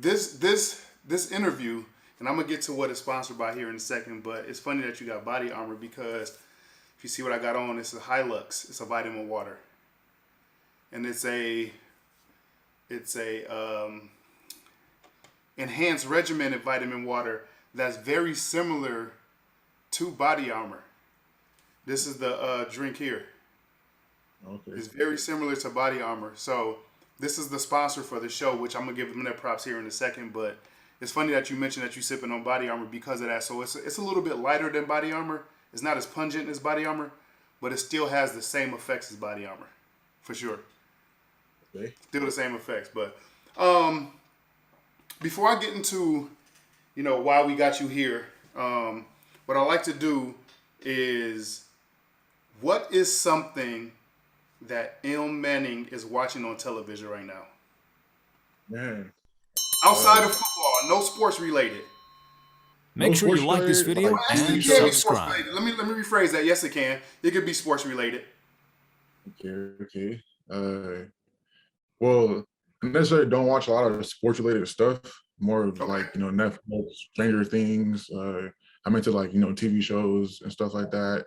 this interview, and I'm gonna get to what it's sponsored by here in a second. But it's funny that you got body armor because if you see what I got on, it's a Hylux. It's a vitamin water, and it's a enhanced regimented vitamin water that's very similar to body armor. This is the drink here. Okay. It's very similar to body armor. So this is the sponsor for the show, which I'm gonna give them their props here in a second. But it's funny that you mentioned that you sipping on body armor because of that. So it's a little bit lighter than body armor. It's not as pungent as body armor, but it still has the same effects as body armor, for sure. Okay. Still the same effects. But before I get into why we got you here, what I like to do is, what is something that Ilm Manning is watching on television right now? Man. Outside of football, no sports related. Make No sure you sports like this related, video like Actually, and it can be sports subscribe. related. Let me rephrase that. Yes, it can. It could be sports related. Okay. Well, I necessarily don't watch a lot of sports related stuff. More of Okay. like, Netflix, Stranger Things. I'm into like, TV shows and stuff like that.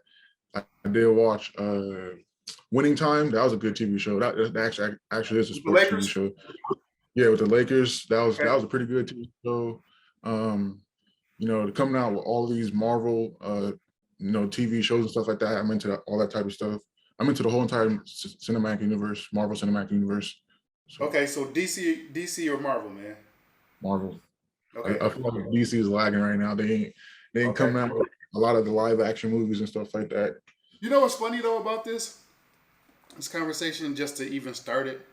I did watch Winning Time. That was a good TV show. That actually is a The sports TV Lakers. show. Yeah, with the Lakers. That was Okay. a pretty good TV show. Coming out with all these Marvel TV shows and stuff like that. I'm into all that type of stuff. I'm into the whole entire cinematic universe, Marvel Cinematic Universe. So Okay, so DC or Marvel, man. Marvel. Okay. I feel like DC is lagging right now. They ain't Okay. coming out with a lot of the live action movies and stuff like that. You know what's funny though about this conversation, just to even start it?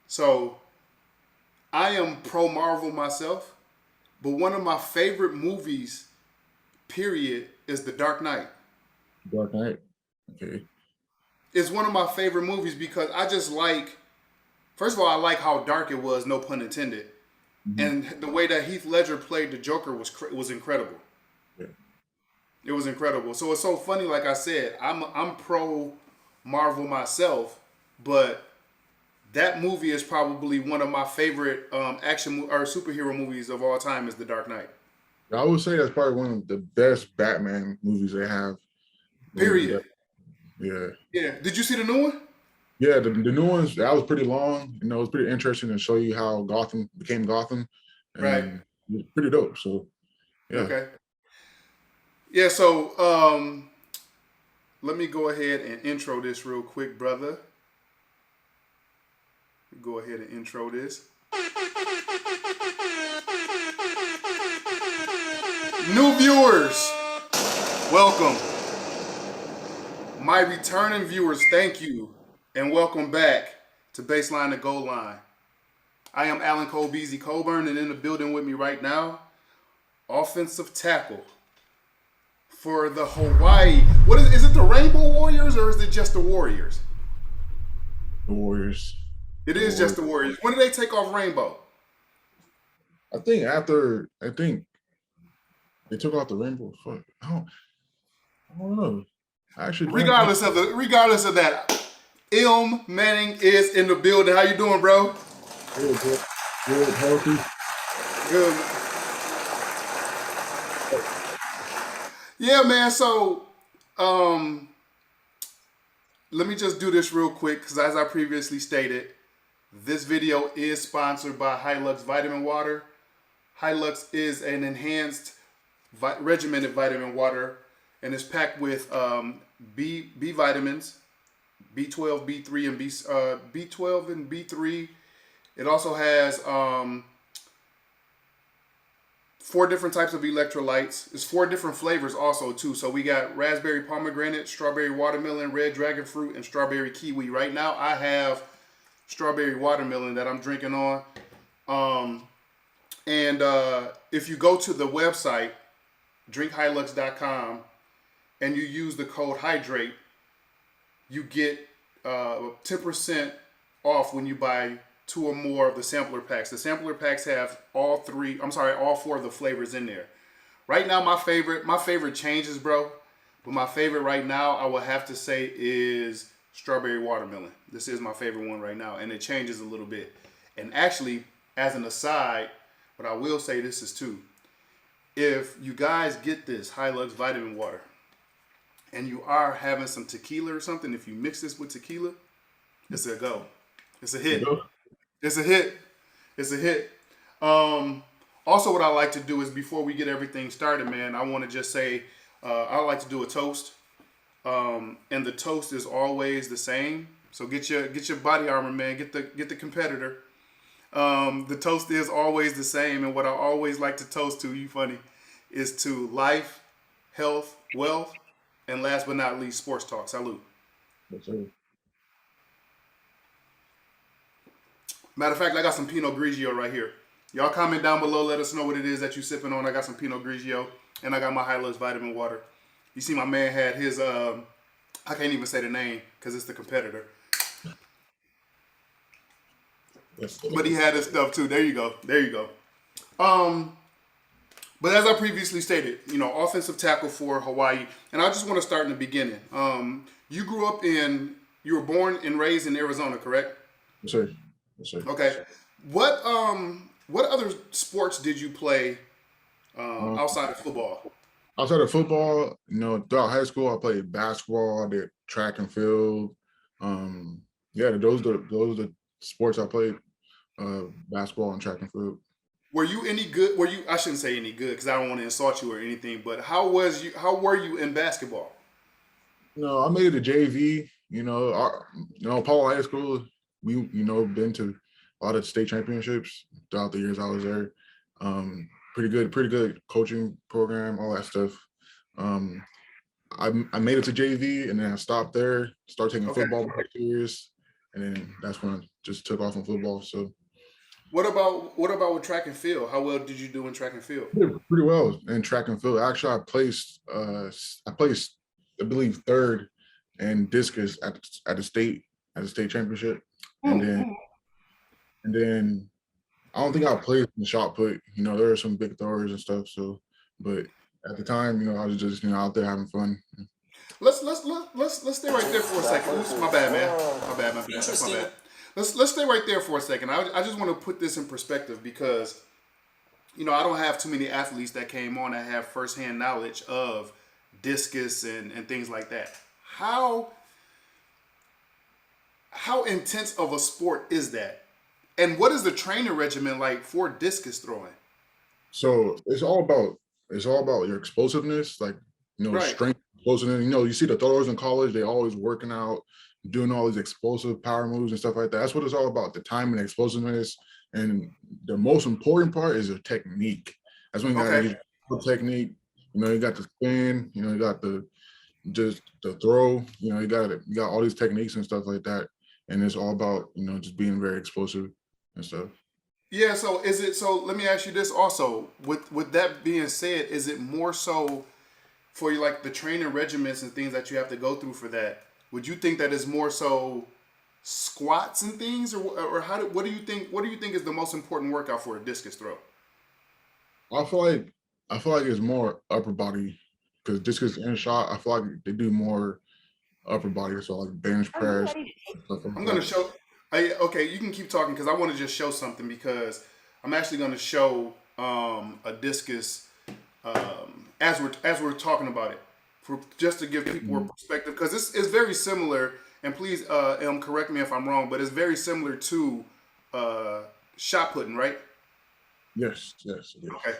So I am pro Marvel myself, but one of my favorite movies, period, is The Dark Knight. Dark Knight. Okay. It's one of my favorite movies because I just like, first of all, I like how dark it was, no pun intended, and the way that Heath Ledger played the Joker was incredible. Yeah. It was incredible. So it's so funny. Like I said, I'm pro Marvel myself, but that movie is probably one of my favorite action or superhero movies of all time. Is The Dark Knight. I would say that's probably one of the best Batman movies they have. Period. Yeah. Yeah. Did you see the new one? Yeah, the new ones, that was pretty long. It was pretty interesting to show you how Gotham became Gotham. And Right. it was pretty dope. So yeah. Okay. Yeah, so let me go ahead and intro this real quick, brother. Go ahead and intro this. New viewers, welcome. My returning viewers, thank you, and welcome back to Baseline to Goal Line. I am Alan Cole Beasy Coburn, and in the building with me right now, offensive tackle for the Hawaii. What is it? The Rainbow Warriors or is it just the Warriors? The Warriors. It is just the Warriors. When did they take off Rainbow? I think they took out the rainbow. Fuck. I don't know. Actually, Regardless of that, Ilm Manning is in the building. How you doing, bro? Good, healthy. Good. Yeah, man. So, let me just do this real quick because, as I previously stated, this video is sponsored by Hylux Vitamin Water. Hylux is an enhanced regimented vitamin water, and it's packed with B vitamins, B12, B3, and B12 and B3. It also has 4 different types of electrolytes. It's 4 different flavors also too. So we got raspberry pomegranate, strawberry watermelon, red dragon fruit, and strawberry kiwi. Right now I have strawberry watermelon that I'm drinking on. If you go to the website, drinkhylux.com, and you use the code HYDRATE, you get 10% off when you buy 2 or more of the sampler packs. The sampler packs have all 4 of the flavors in there. Right now, my favorite changes, bro. But my favorite right now, I would have to say, is strawberry watermelon. This is my favorite one right now, and it changes a little bit. And actually, as an aside, But I will say this is too. If you guys get this Hylux vitamin water and you are having some tequila or something, if you mix this with tequila, it's a go. It's a hit. It's a hit. It's a hit. Um, Also, what I like to do is before we get everything started, man, I want to just say I like to do a toast, and the toast is always the same. So get your body armor, man. Get the competitor. The toast is always the same, and what I always like to toast to, you funny, is to life, health, wealth, and last but not least, sports talk. Salute. Yes, sir. Matter of fact, I got some Pinot Grigio right here. Y'all comment down below. Let us know what it is that you sipping on. I got some Pinot Grigio, and I got my Hylux vitamin water. You see, my man had his. I can't even say the name because it's the competitor. Yes. But he had his stuff too. There you go. There you go. Um, but as I previously stated, offensive tackle for Hawaii, and I just want to start in the beginning. You grew up you were born and raised in Arizona, correct? Yes, sir. Yes, sir. Okay. What other sports did you play Um, outside of football? Outside of football, throughout high school, I played basketball. I did track and field. Yeah, those are the sports I played. Basketball and track and field. Were you any good? Were you? I shouldn't say any good because I don't want to insult you or anything. But how was you? How were you in basketball? I made it to JV. Paul High School. We been to a lot of state championships throughout the years I was there. Pretty good coaching program, all that stuff. Um, I made it to JV and then I stopped there, started taking Okay. football more serious, and then that's when I just took off on football. So What about with track and field? How well did you do in track and field? did pretty well in track and field. Actually, I placed I believe third in discus at the state championship, and then I don't think I played in the shot put. There are some big throwers and stuff. So, but at the time, I was just out there having fun. Let's stay right there for a second. Oops, my bad, man. My bad, my bad. That's my bad. Let's stay right there for a second. I just want to put this in perspective because I don't have too many athletes that came on that have firsthand knowledge of discus and things like that. How intense of a sport is that? And what is the training regimen like for discus throwing? So it's all about your explosiveness, like Right. strength, explosiveness. You see the throwers in college; they always working out, doing all these explosive power moves and stuff like that. That's what it's all about: the time and explosiveness. And the most important part is the technique. That's when you got to Okay. get the technique. You got the spin. You got just the throw. You got all these techniques and stuff like that. And it's all about just being very explosive and stuff. Yeah, so let me ask you this also. With that being said, is it more so for you like the training regiments and things that you have to go through for that? Would you think that is more so squats and things or what do you think is the most important workout for a discus throw? I feel like it's more upper body because discus and shot. I feel like they do more upper body, so like bench press, stuff like I'm going to that. show okay, you can keep talking cuz I want to just show something because I'm actually going to show a discus as we're talking about it, for just to give people a perspective, because this is very similar. And please, correct me if I'm wrong, but it's very similar to uh, shot putting, right? Yes, yes, it is. Okay,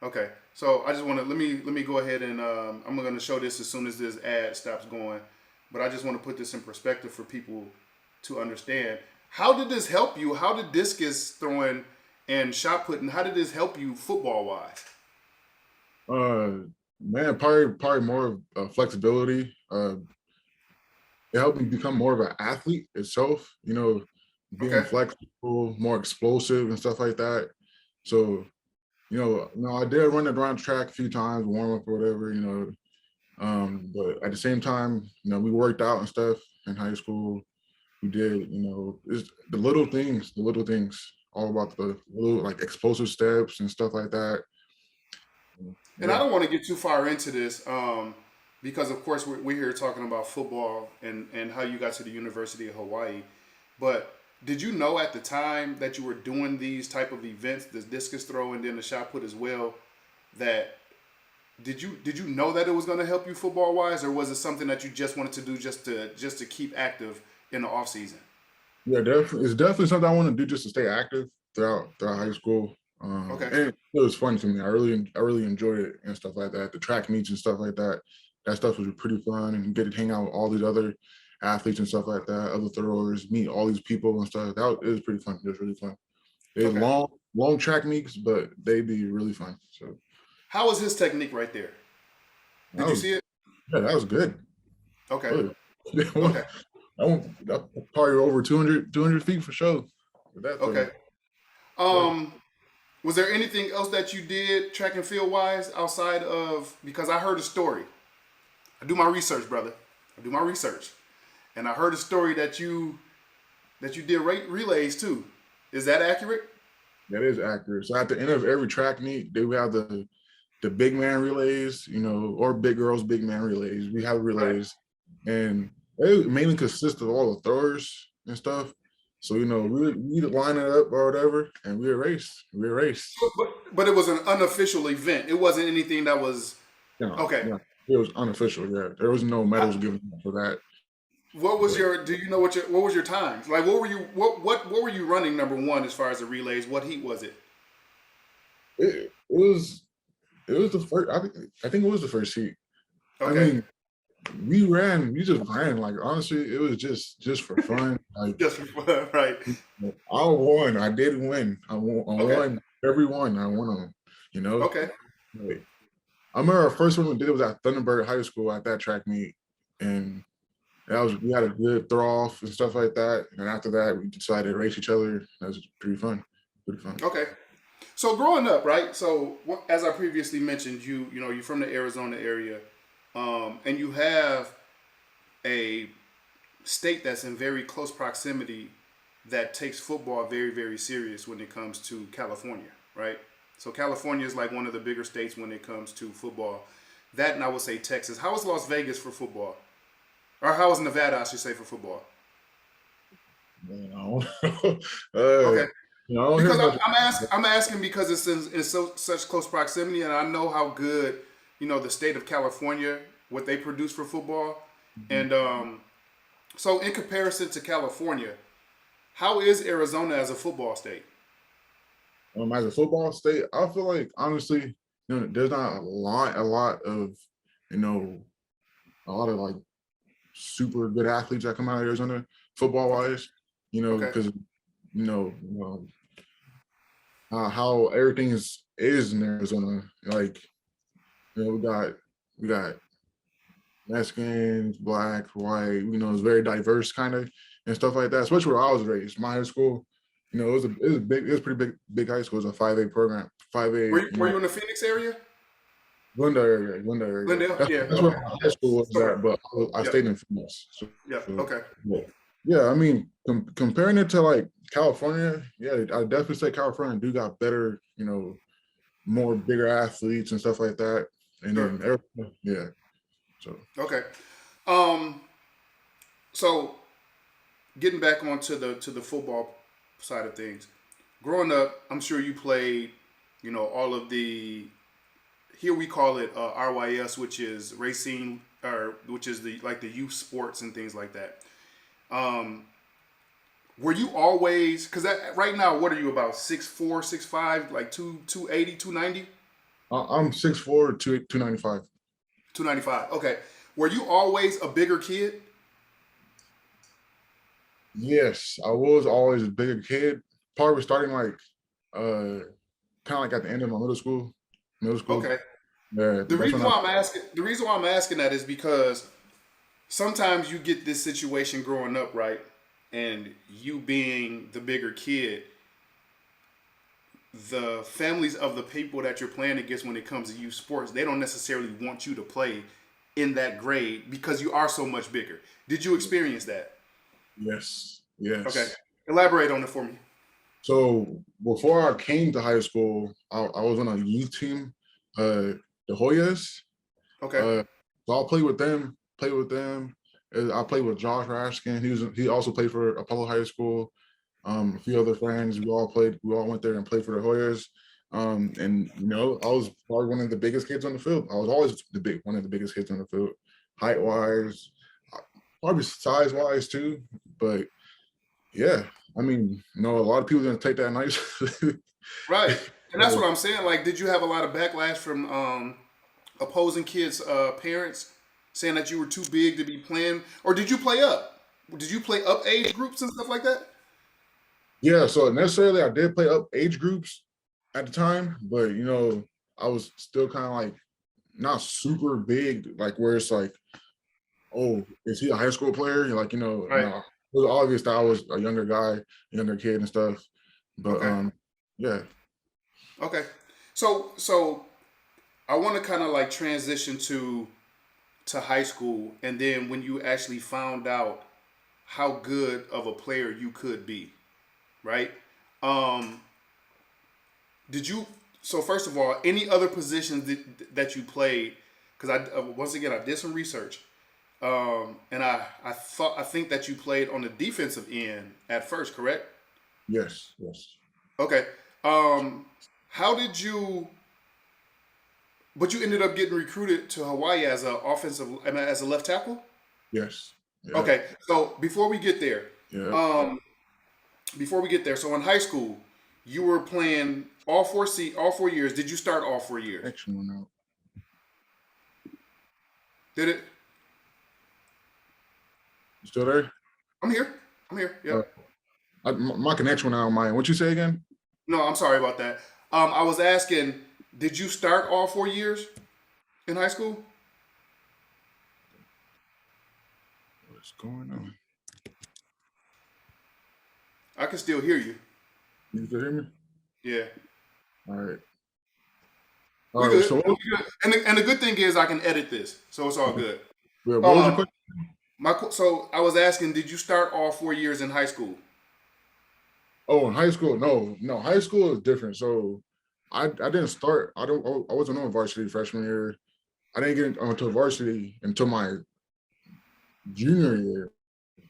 okay. So I just want to let me go ahead and I'm going to show this as soon as this ad stops going. But I just want to put this in perspective for people to understand. How did this help you? How did discus throwing and shot putting? How did this help you football wise? Man, probably more flexibility. It helped me become more of an athlete itself. Being Okay. flexible, more explosive and stuff like that. So, I did run it around track a few times, warm up or whatever. But at the same time, we worked out and stuff in high school. We did, it's the little things, all about the little like explosive steps and stuff like that. And I Yeah. don't want to get too far into this because, of course, we're here talking about football and how you got to the University of Hawaii. But Did you know at the time that you were doing these type of events, the discus throw and then the shot put as well, that did you know that it was going to help you football wise, or was it something that you just wanted to do just to keep active in the off season? Yeah, definitely. It's definitely something I want to do just to stay active throughout high school. Okay. And it was fun to me. I really enjoyed it and stuff like that. The track meets and stuff like that. That stuff was pretty fun, and get to hang out with all these other athletes and stuff like that, other throwers, meet all these people and stuff. It was pretty fun. It was really fun. They Okay. long track meets, but they'd be really fun. So How was his technique right there? that Did you was see it? yeah, that was good. Okay. Really. Okay. That probably over 200 feet for sure. With that throw. Okay. Um, was there anything else that you did track and field wise outside of, because I heard a story. I do my research, brother. I do my research, and I heard a story that you did relays too. Is that accurate? That is accurate. So at the end of every track meet, they would have the big man relays, or big girls, big man relays. We have Right. relays, and they mainly consist of all the throwers and stuff. So we line it up or whatever, and we erase. We erase. But it was an unofficial event. It wasn't anything that was okay. Yeah, it was unofficial. Yeah, there was no medals given for that. What was But your? Do you know what was your times? Like, what were you? What were you running number one as far as the relays? What heat was it? it was the first. I think it was the first heat. I Okay, mean, we just ran. Like honestly, it was just for fun. Like just for fun, right? I won. I did win. I Okay, won every one. I won them. You know. okay, Like, I remember our first one we did was at Thunderbird High School at that track meet, and we had a good throw off and stuff like that. And after that, we decided to race each other. That was pretty fun. Pretty fun. okay. So growing up, right? So as I previously mentioned, you're from the Arizona area, and you have a state that's in very close proximity that takes football very, very serious when it comes to California, right? So California is like one of the bigger states when it comes to football. That, and I would say Texas. How is Las Vegas for football? Or how is Nevada, I should say, for football? Man, I don't know. uh, Okay. I don't hear Because much. I'm asking because it's in such close proximity, and I know how good the state of California, what they produce for football, and so in comparison to California, how is Arizona as a football state? As a football state, I feel like honestly, there's not a lot of, you know, a lot of like super good athletes that come out of Arizona football Okay, wise. okay, Because how everything is in Arizona. Like we got Mexicans, black, white. It's very diverse kind of and stuff like that. Especially where I was raised, my high school. It was pretty big high school. It was a 5A program, 5A. were you in the Phoenix area? Glendale area. Glendale, yeah, That's where okay. my high school was Okay, at, but I yep, stayed in Phoenix. yep, So, okay, yeah. Yeah, I mean, comparing it to like California, yeah, I definitely say California do got better, more bigger athletes and stuff like that. And sure, then Arizona, yeah. So okay. Um, so getting back onto the football side of things, growing up, I'm sure you played, all of the, here we call it RYS, which is racing, or which is the like the youth sports and things like that. Um, were you always, because right now, what are you, about 6'4", 6'5", like 280, 290, I'm 6'4", 295. 295? Okay. Were you always a bigger kid? Yes, I was always a bigger kid. Probably starting like kind of like at the end of my middle school. Middle school. Okay. Yeah, The that's reason when I why I'm asking, the reason why I'm asking that is because sometimes you get this situation growing up, right? And you being the bigger kid, the families of the people that you're playing against when it comes to youth sports, they don't necessarily want you to play in that grade because you are so much bigger. Did you experience that? yes, Okay. yes. Elaborate on it for me. So before I came to high school, I was on a youth team, the Hoyas. Okay. Uh, so I'll play with them. Play with them. I played with Josh Raskin. He also played for Apollo High School. A few other friends. We all played. We all went there and played for the Hoyas. And I was probably one of the biggest kids on the field. I was always one of the biggest kids on the field, height wise, probably size wise too. But yeah, I mean, a lot of people didn't take that nice. Right. And that's what I'm saying. Like, did you have a lot of backlash from opposing kids' parents saying that you were too big to be playing, or did you play up? Did you play up age groups and stuff like that? Yeah, so necessarily I did play up age groups at the time, but I was still kind of like not super big, like where it's like, oh, is he a high school player? Right. No. It was obvious that I was a younger guy, younger kid and stuff. But Okay. yeah. Okay. So I want to kind of like transition to high school, and then when you actually found out how good of a player you could be, right? Um, did you? So first of all, any other positions that you played? Because once again I did some research, and I think that you played on the defensive end at first, correct? Yes, yes, Okay. Um, how did you? But you ended up getting recruited to Hawaii as a offensive, I mean, as a left tackle. yes. Yep, Okay. So yep. um, before we get there, so in high school, you were playing all 4 years. Did you start all 4 years? Connection went out. Did it? You still there? I'm here. I'm here. Uh, Yep. my connection went out on mine. What you say again? No, I'm sorry about that. I was asking, did you start all 4 years in high school? What's going on? I can still hear you. You still hear me? Yeah. All right. We All right. good. So, We good. And the good thing is I can edit this, so it's all good. what was your Um, question? so I was asking, did you start all 4 years in high school? Oh, in high school? No, no. High school is different. So, I didn't start. I wasn't on varsity freshman year. I didn't get onto varsity until my junior year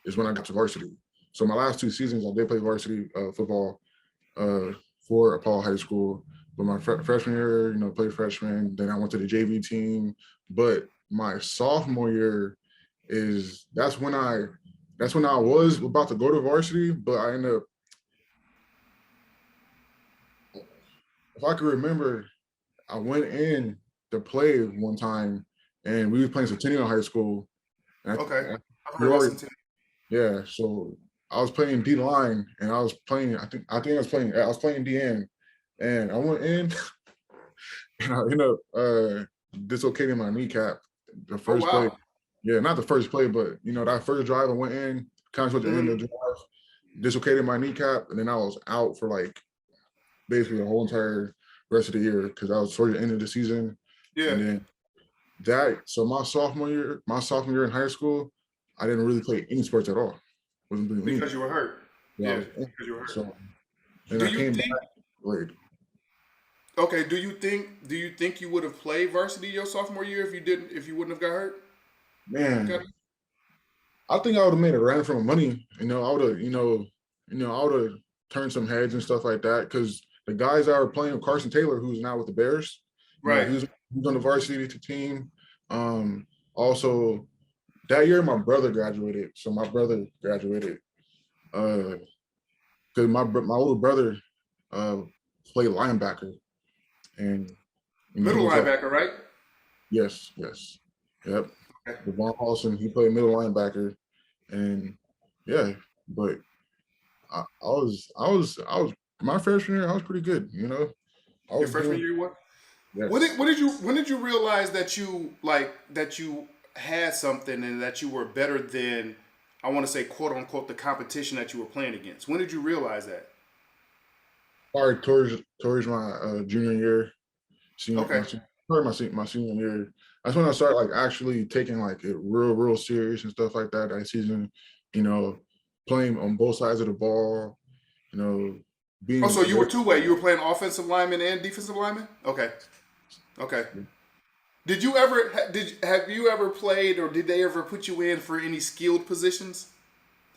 is when I got to varsity. So my last 2 seasons, I did play varsity football uh, for Paul High School. But my freshman year, played freshman. Then I went to the JV team. But my sophomore year that's when I was about to go to varsity, but I ended up, if I could remember, I went in to play one time, and we were playing Centennial High School. And Okay. I've we heard about already, Centennial. yeah. So I was playing D line, and I was playing. I was playing DN, and I went in, and I ended up dislocating my kneecap. The Oh first play, wow. yeah, not the first play, but that first drive I went in, kind of towards the end Hmm. of the drive, dislocated my kneecap, and then I was out for like basically the whole entire rest of the year because I was towards the end of the season, Yeah. and then so my sophomore year in high school, I didn't really play any sports at all. Wasn't doing Because anything. you were hurt. I Yeah. was injured. Because you were hurt. So then Do I you came back think? late. Okay. Do you think you would have played varsity your sophomore year if you wouldn't have got hurt? Man, Okay. I think I would have made a run for my money. I would have, I would have turned some heads and stuff like that. Because the guys that were playing with Carson Taylor, who's now with the Bears, Right. he was on the varsity team. Also that year, my brother graduated. So my brother graduated because my older brother uh, played linebacker, and he Middle was linebacker, right? yes, yes, yep. Okay. Devon Paulson, he played middle linebacker, and yeah, but I was my freshman year, I was pretty good. I Your was freshman doing year, what? When yes. did, when did you when did you realize that you had something and that you were better than, I want to say, quote unquote, the competition that you were playing against? When did you realize that? Probably towards my junior year, senior Okay. probably my senior year. That's when I started like actually taking like it real serious and stuff like that. That season, you know, playing on both sides of the ball, you know, Oh, being so you were very two-way. You were playing offensive lineman and defensive lineman. Okay. Okay. Did you ever have you ever played, or did they ever put you in for any skilled positions?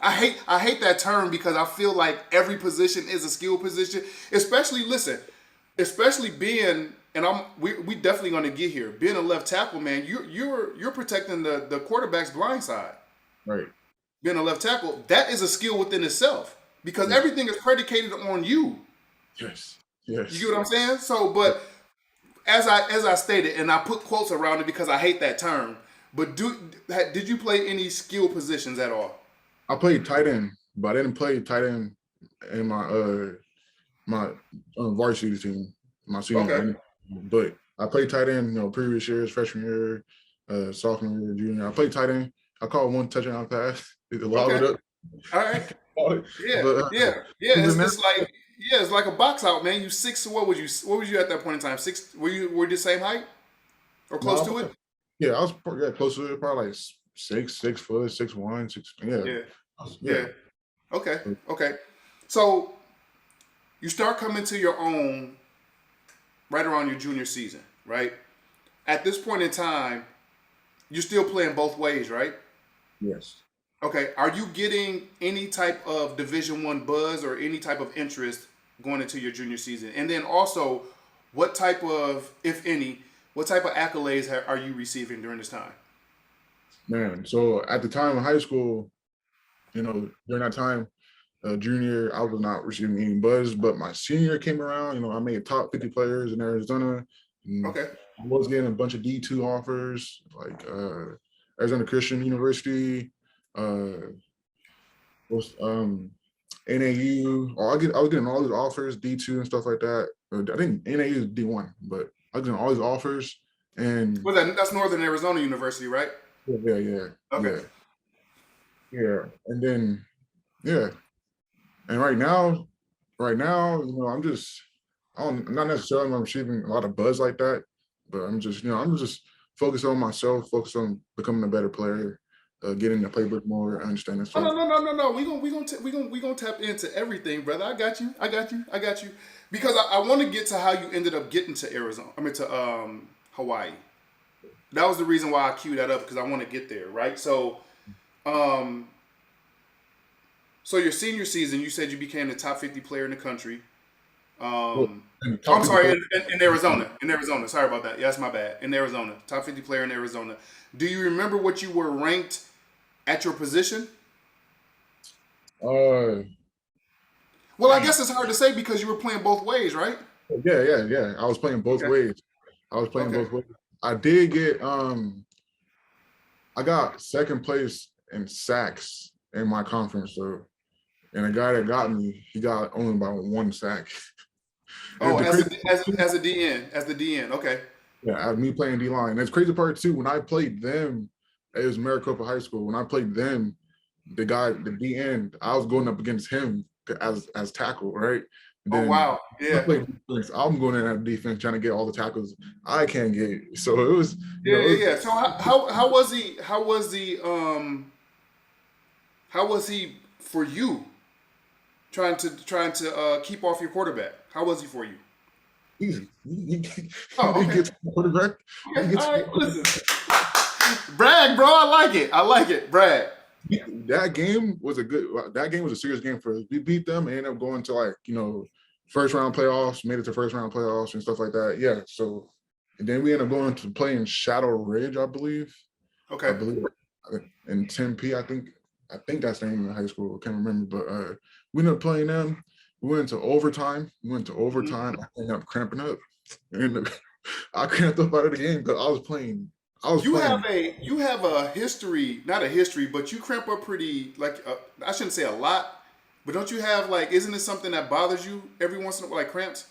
I hate that term because I feel like every position is a skill position. Especially listen, especially being and we definitely going to get here. Being a left tackle, man, you're protecting the quarterback's blind side. Right. Being a left tackle, that is a skill within itself because Yes. everything is predicated on you. Yes. You get Yes. what I'm saying? So, but as I stated, and I put quotes around it because I hate that term. But did you play any skill positions at all? I played tight end, but I didn't play tight end in my varsity team, my Okay. senior. But I played tight end, previous years, freshman year, sophomore year, junior. I played tight end. I caught one touchdown pass. It allowed Okay. it up. All right. Yeah. But Yeah. even now, It's like a box out, man. You six. What was you at that point in time? Six. Were you the same height or close to no, it? yeah, I was close to it, probably like 6 foot, 6'1", yeah, Yeah. yeah. Yeah. Okay. Okay. So you start coming to your own right around your junior season, right? At this point in time, you're still playing both ways, right? Yes. Okay. Are you getting any type of Division One buzz or any type of interest going into your junior season? And then also, what type of, if any, what type of accolades are you receiving during this time? Man, so at the time in high school, during that time, junior, I was not receiving any buzz, but my senior came around. I made top 50 players in Arizona. And Okay. I was getting a bunch of D2 offers, like Arizona Christian University, uh, was NAU. I was getting all these offers, D2 and stuff like that. I think NAU is D1, but I was getting all these offers, and Well, that's Northern Arizona University, right? yeah, yeah, Okay. yeah, yeah, and then yeah, and right now, I'm not necessarily receiving a lot of buzz like that, but I'm just focused on myself, focused on becoming a better player, getting the playbook more, understanding Oh, no, stuff. no, no, no, no. We gonna tap into everything, brother. I got you. I got you. I got you. Because I want to get to how you ended up getting to Arizona. I mean to Hawaii. That was the reason why I queued that up because I want to get there, right? Um, so your senior season, you said you became the top 50 player in the country. Well, Um, and the oh, top I'm 50 sorry, players. in Arizona. In Arizona. Sorry about that. Yeah, that's my bad. In Arizona, top 50 player in Arizona. Do you remember what you were ranked at your position? Uh, Well, I Dang. guess it's hard to say because you were playing both ways, right? Yeah, yeah, yeah. I was playing both Okay. ways. I was playing Okay. both ways. I did get I got second place in sacks in my conference, so and the guy that got me, he got only about one sack. And Oh, the crazy as a DN, as the DN. Okay. yeah, me playing D line. That's crazy part too. When I played them, it was Maricopa High School. When I played them, the D end, I was going up against him as tackle, right? And Oh then wow. I Yeah. played defense. I'm going in at defense trying to get all the tackles I can't get. So it was, Yeah, it yeah, was yeah. So how was he? How was he for you trying to keep off your quarterback? How was he for you? easy. Oh, He okay. gets quarterback. He Okay. gets All right. Listen, brag, bro. I like it. I like it. Brag. that game was that game was a serious game for us. We beat them and ended up going to like, first round playoffs, made it to first round playoffs and stuff like that. Yeah. So and then we ended up going to play in Shadow Ridge, I believe. I Okay. believe in Tempe, I think that's the name of the high school. I can't remember, but we ended up playing them. We went into overtime. Mhm. I ended up cramping up. And I cramped up out of the game because I was playing. You have a history, not a history, but you cramp up pretty like I shouldn't say a lot, but don't you have like isn't it something that bothers you every once in a while like cramps?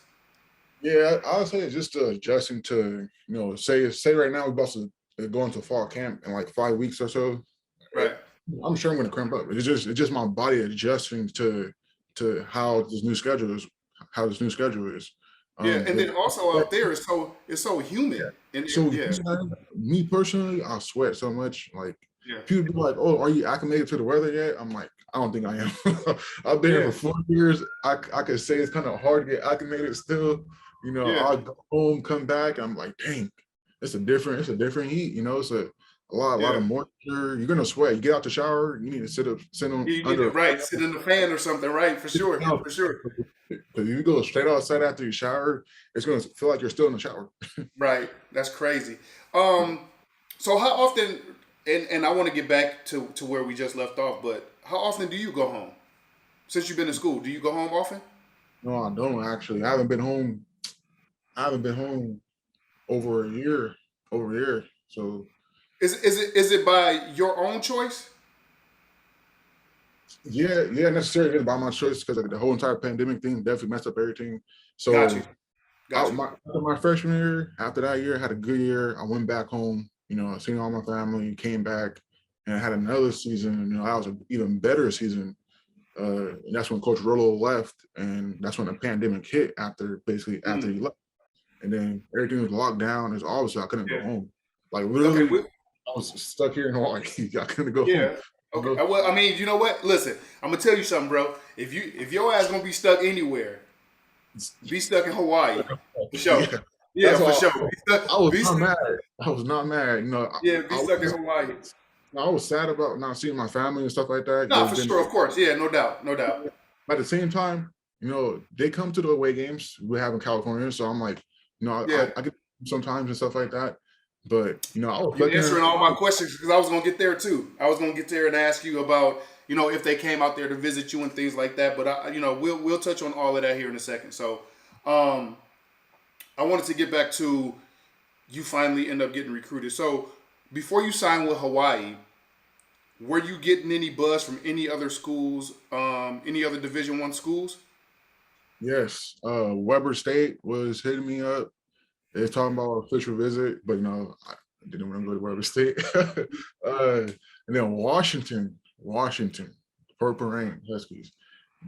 Yeah, I would say it's just adjusting to, say right now we're about to go into fall camp in like 5 weeks or so. Right. I'm sure I'm gonna cramp up. It's just my body adjusting to how this new schedule is. Yeah, and But then also out there it's so humid. And so yeah, me personally, I sweat so much. Like yeah, people be like, "Oh, are you acclimated to the weather yet?" I'm like, I don't think I am. I've been here yeah, for 4 years. I could say it's kind of hard to get acclimated still. yeah, I go home, come back, I'm like, dang, it's a different heat. It's a lot of Yeah. moisture. You're gonna sweat. You get out the shower, you need to sit on You need under to a right sit in the fan or something, right? For sure, fan. for sure. Because if you go straight outside after you shower, it's gonna feel like you're still in the shower. Right. That's crazy. Um, so how often? And I want to get back to where we just left off, but how often do you go home? Since you've been in school, do you go home often? No, I don't actually. I haven't been home. I haven't been home over a year. Over a year. So Is it by your own choice? yeah, necessarily by my choice because the whole entire pandemic thing definitely messed up everything. Got you. So Got you. after my freshman year, after that year, I had a good year. I went back home, seen all my family, came back, and I had another season. That was an even better season. And that's when Coach Rolo left, and that's when the pandemic hit after he left. And then everything was locked down. It's obviously I couldn't go Yeah. home. Like Okay. literally, I was stuck here in Hawaii. I couldn't go home. Yeah. You Okay. know? Well, I mean, you know what? Listen, I'm gonna tell you something, bro. If your ass gonna be stuck anywhere, be stuck in Hawaii for sure. Yeah, Yeah, that's for why sure. Be stuck. I was Be not stuck. mad. I was not mad. Yeah, be I stuck in was Hawaii. I was sad about not seeing my family and stuff like that. No, They've for been, sure. Of course. Yeah. No doubt. No doubt. but at the same time, they come to the away games we have in California. So I'm like, Yeah. I get sometimes and stuff like that. But I was You stuck here. answering all my questions because I was gonna get there too. I was gonna get there and ask you about if they came out there to visit you and things like that. But we'll touch on all of that here in a second. So, um, I wanted to get back to you finally end up getting recruited. So before you signed with Hawaii, were you getting any buzz from any other schools, any other Division I schools? Yes, Weber State was hitting me up. They're talking about an official visit, but I didn't want to go to Weber State. And then Washington, Purple Rain Huskies.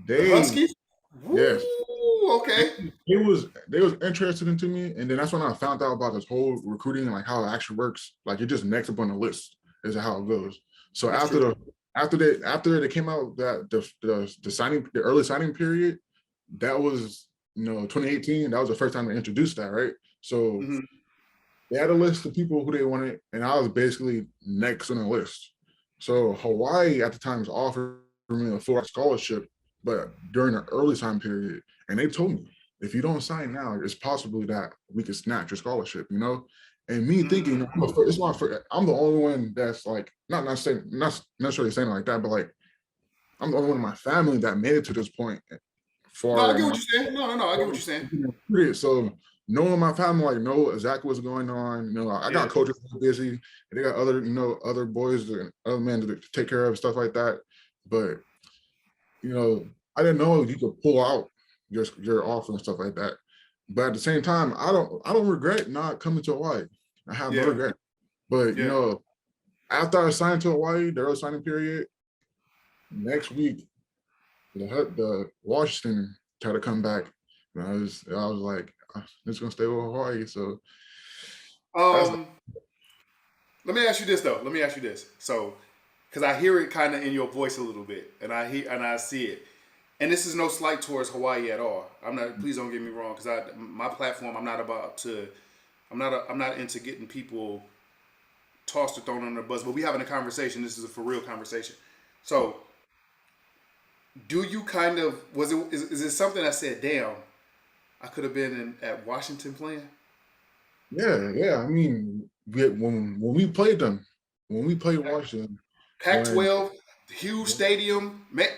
The They Huskies? yes, Woo, okay. they was interested into me, and then that's when I found out about this whole recruiting and like how it actually works. Like you're just next up on the list is how it goes. So That's true. after they came out that the early signing period, that was 2018. That was the first time they introduced that, right? So Hmm. they had a list of people who they wanted, and I was basically next on the list. So Hawaii at the time was offering me a full scholarship, but during the early time period, and they told me if you don't sign now, it's possible that we could snatch your scholarship. And me thinking I'm the only one that's like not necessarily saying it like that, but like I'm the only one in my family that made it to this point No, I for get what you're saying. No, I get what you're saying. so knowing my family, like know exactly what's going on. I Yeah. got coaches who are busy, and they got other boys and other men to take care of stuff like that. But I didn't know you could pull out your offer and stuff like that. But at the same time, I don't regret not coming to Hawaii. I have no Yeah. regret. But Yeah. after I signed to Hawaii, the early signing period, next week the Washington tried to come back. And I was like, I'm just gonna stay with Hawaii. So that's Um, Let me ask you this though. Let me ask you this. So, because I hear it kind of in your voice a little bit, and I see it, and this is no slight towards Hawaii at all. I'm not. Please don't get me wrong, because my platform. I'm not about to. I'm not into getting people tossed or thrown under the bus. But we having a conversation. This is a for real conversation. So, do you kind of is it something that said, "Damn, I could have been at Washington playing"? yeah. I mean, when we played them, when we played Washington, when Pac-12, huge stadium, man.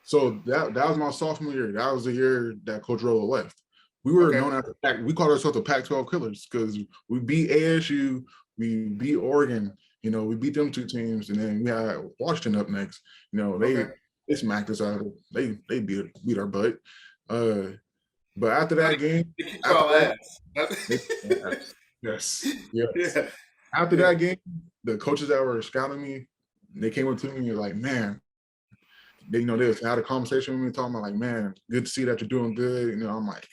so that was my sophomore year. That was the year that Coach Rolo left. We were Okay. known as we called ourselves the Pac-12 killers because we beat ASU, we beat Oregon. We beat them two teams, and then we had Washington up next. Okay. They smacked us out. They beat our butt. Uh, but after No, that game, they kicked after y'all that, ass. they, yes. Yeah. After Yeah. that game, the coaches that were scouting me, they came up to me and were like, man, they had a conversation with me talking about like, man, good to see that you're doing good. I'm like,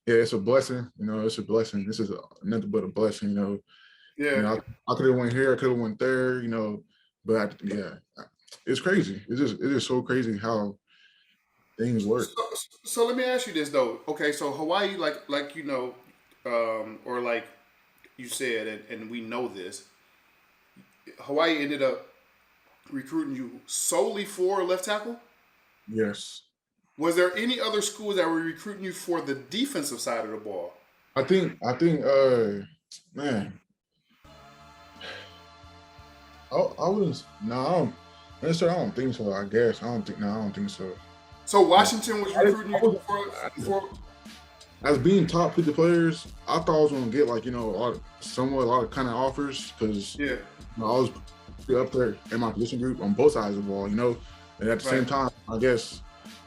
yeah, it's a blessing. It's a blessing. This is nothing but a blessing. Yeah. I could have went here, I could have went there. But it's crazy. It is so crazy how things work. So, so let me ask you this though. Okay, so Hawaii, or like you said, and we know this. Hawaii ended up recruiting you solely for left tackle? Yes. Was there any other schools that were recruiting you for the defensive side of the ball? I think man, I was no, I don't necessarily I don't think so, I guess. I don't think so. So Washington was recruiting I you was for as being top 50 players, I thought I was gonna get like, you know, a lot of kind of offers because yeah, I was pretty up there in my position group on both sides of the ball, you know. And at the same right. time, I guess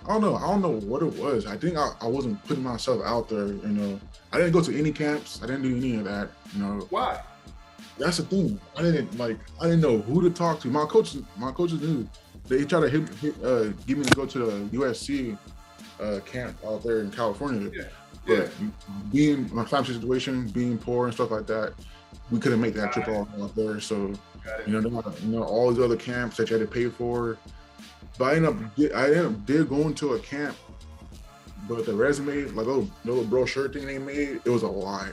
I don't know what it was. I think I wasn't putting myself out there, you know. I didn't go to any camps. I didn't do any of that, you know. Why? That's the thing. I didn't know who to talk to. My coaches knew. They tried to get me to go to the USC camp out there in California. Yeah. But being my family situation, being poor and stuff like that, we couldn't make that trip all out there. So, you know, all these other camps that you had to pay for. But I ended up did going to a camp, but the resume, like little brochure thing they made, it was a lie.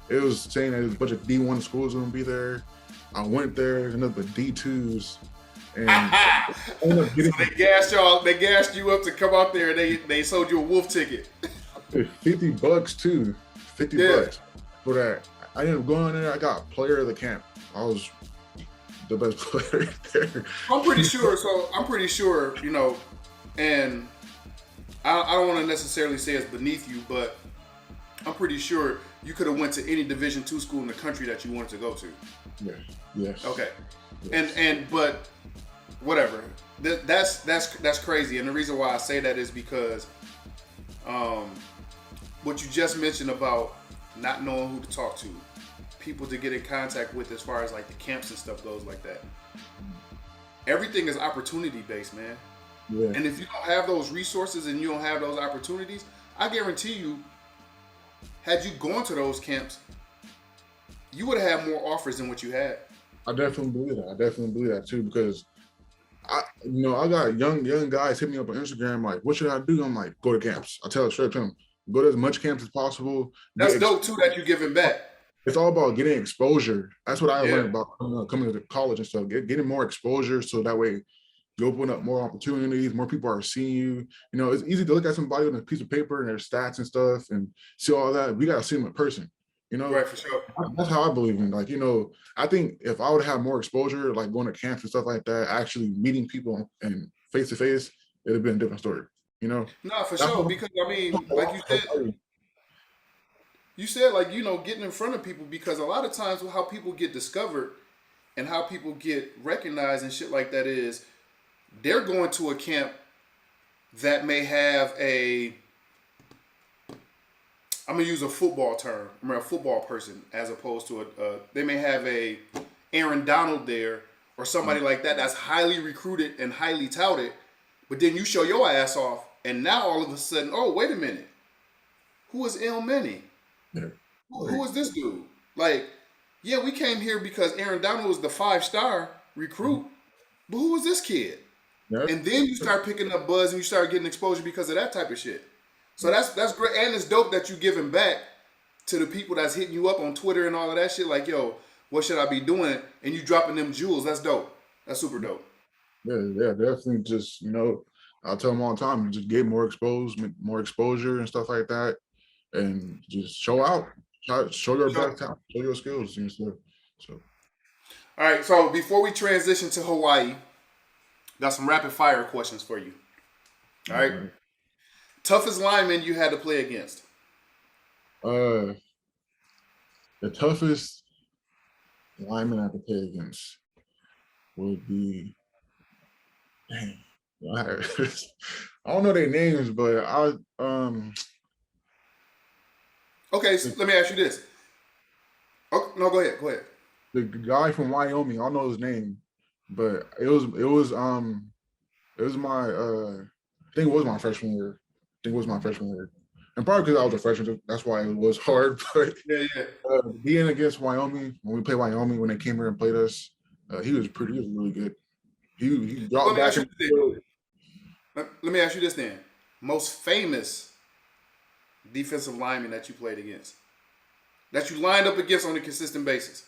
It was saying that there's a bunch of D1 schools gonna be there. I went there, ended up with D2s, and I ended up getting So they gassed you up to come out there, and they sold you a wolf ticket. $50 too. $50 for that. I ended up going there. I got player of the camp. I was the best player there. I'm pretty sure, you know, and I don't want to necessarily say it's beneath you, but I'm pretty sure you could have went to any Division II school in the country that you wanted to go to. Yeah. Yes. Okay. Yes. But whatever. That's crazy. And the reason why I say that is because what you just mentioned about not knowing who to talk to, people to get in contact with as far as like the camps and stuff goes like that. Everything is opportunity based, man. Yeah. And if you don't have those resources and you don't have those opportunities, I guarantee you, had you gone to those camps, you would have had more offers than what you had. I definitely believe that. I definitely believe that too, because I got young guys hit me up on Instagram like, what should I do? I'm like, go to camps. I tell it straight to them, go to as much camps as possible. That's dope too that you're giving back. It's all about getting exposure. That's what I learned about coming to college and stuff. Getting more exposure so that way you open up more opportunities. More people are seeing you. You know, it's easy to look at somebody on a piece of paper and their stats and stuff and see all that. We got to see them in person. You know, right, for sure. That's how I believe in. Like, you know, I think if I would have more exposure, like going to camps and stuff like that, actually meeting people and face to face, it'd have been a different story. You know? No, for sure. Because I mean, like you said, like, you know, getting in front of people, because a lot of times how people get discovered and how people get recognized and shit like that is they're going to a camp that may have I'm gonna use a football term. I'm a football person as opposed to they may have a Aaron Donald there or somebody like that that's highly recruited and highly touted, but then you show your ass off, and now all of a sudden, oh, wait a minute, who is Ilm Manning? Yeah. Who is this dude? Like, yeah, we came here because Aaron Donald was the 5-star recruit, but who was this kid? Yeah. And then you start picking up buzz and you start getting exposure because of that type of shit. So that's great, and it's dope that you giving back to the people that's hitting you up on Twitter and all of that shit. Like, yo, what should I be doing? And you dropping them jewels. That's dope. That's super dope. Yeah, definitely. Just, you know, I tell them all the time, just get more exposure and stuff like that, and just show out, show your best talent, show your skills and stuff. So, all right. So before we transition to Hawaii, got some rapid fire questions for you. All right. Toughest lineman you had to play against? The toughest lineman I had to play against would be, dang, I don't know their names, but Okay, so let me ask you this. Oh, no, go ahead. The guy from Wyoming, I don't know his name, but it was my I think it was my freshman year. And probably because I was a freshman, that's why it was hard. But being against Wyoming, when we played Wyoming, when they came here and played us, he was really good. He dropped back. Let me ask you this then. Most famous defensive lineman that you played against, that you lined up against on a consistent basis?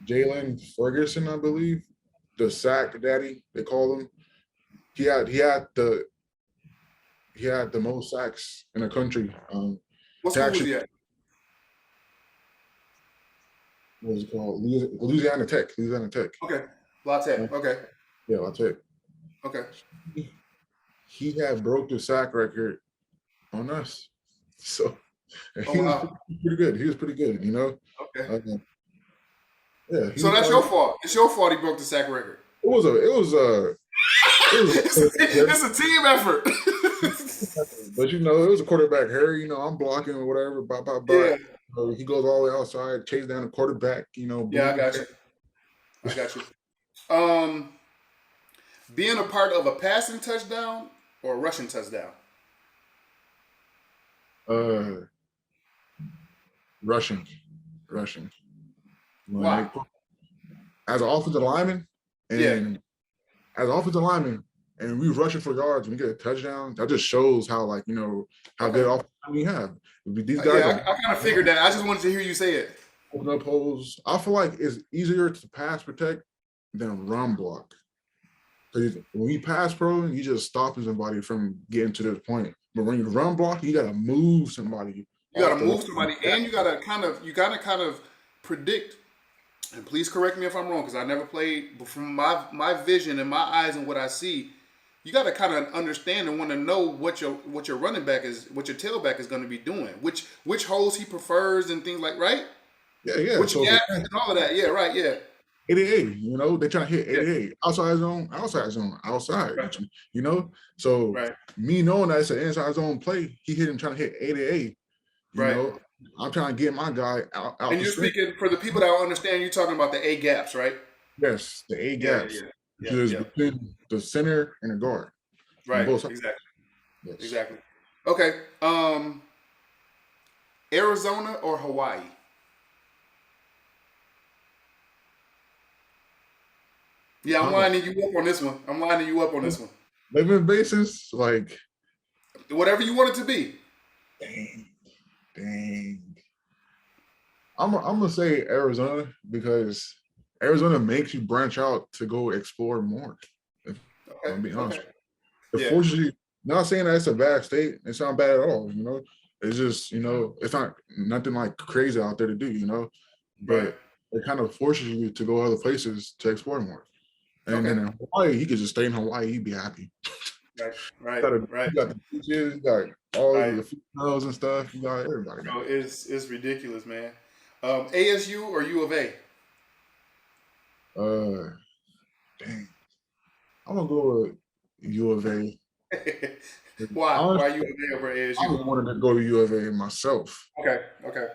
Jalen Ferguson, I believe, the sack daddy they call him. He had the most sacks in the country. What He school was actually, he at? what was it called? Louisiana Tech. Louisiana Tech. Okay. La Tech. Okay. Yeah, that's it. Okay. He had broke the sack record on us. So Oh he was wow. pretty good. He was pretty good, you know. Okay. Uh, yeah, So he that's your fault. It's your fault he broke the sack record. it was It's a team effort. but you know, it was a quarterback Harry, you know, I'm blocking or whatever, Yeah. so he goes all the way outside, chase down the quarterback, you know, Yeah, I boom. got you. I got you. Um, being a part of a passing touchdown or a rushing touchdown. Uh rushing. Rushing. When Why? they as an offensive lineman Yeah. and as an offensive lineman and we rushing for yards and we get a touchdown, that just shows how like, you know, how good Okay. offensive we have. These guys Yeah, are I kind of figured that. I just wanted to hear you say it. open up holes. I feel like it's easier to pass protect than run block. Because when you pass pro, you just stopping somebody from getting to this point. But when you run block, you gotta move somebody You got off to the move line. somebody, and you gotta kind of predict. And please correct me if I'm wrong, because I never played. But from my vision and my eyes and what I see, you got to kind of understand and want to know what your running back is, what your tailback is going to be doing, which holes he prefers and things like right, Yeah. which So gaps and all of that. Yeah, right. Yeah, 88, you know, they're trying to hit yeah, 88. Outside zone, outside, right, you know. So right, me knowing that it's an inside zone play, he hitting trying to hit 88, you right. know. I'm trying to get my guy out And the you're screen. speaking for the people that don't understand. You're talking about the A gaps, right? Yes, the A Yeah, gaps, yeah, which yeah, is yeah. between the center and the guard on Right. both sides. Exactly. Yes. Exactly. Okay. Arizona or Hawaii? Yeah, I'm Oh, lining you up on this one. I'm lining you up on this one. living basis, like Whatever you want it to be. dang, dang. I'm gonna say Arizona because Arizona makes you branch out to go explore more. If Okay. I'm being honest, Okay. it Yeah. forces you. Not saying that it's a bad state. It's not bad at all. You know, it's just it's not nothing like crazy out there to do. You know, Right. but it kind of forces you to go other places to explore more. And Okay. then in Hawaii, you could just stay in Hawaii. You'd be happy. Right. Right. You Right. got the beaches, you got all Right. the females and stuff. You got everybody No, there. it's ridiculous, man. ASU or U of A? Uh, Dang. I'm gonna go with U of A. Why? Why Honestly, U of A over I ASU? wanted to go to U of A myself. Okay. Okay.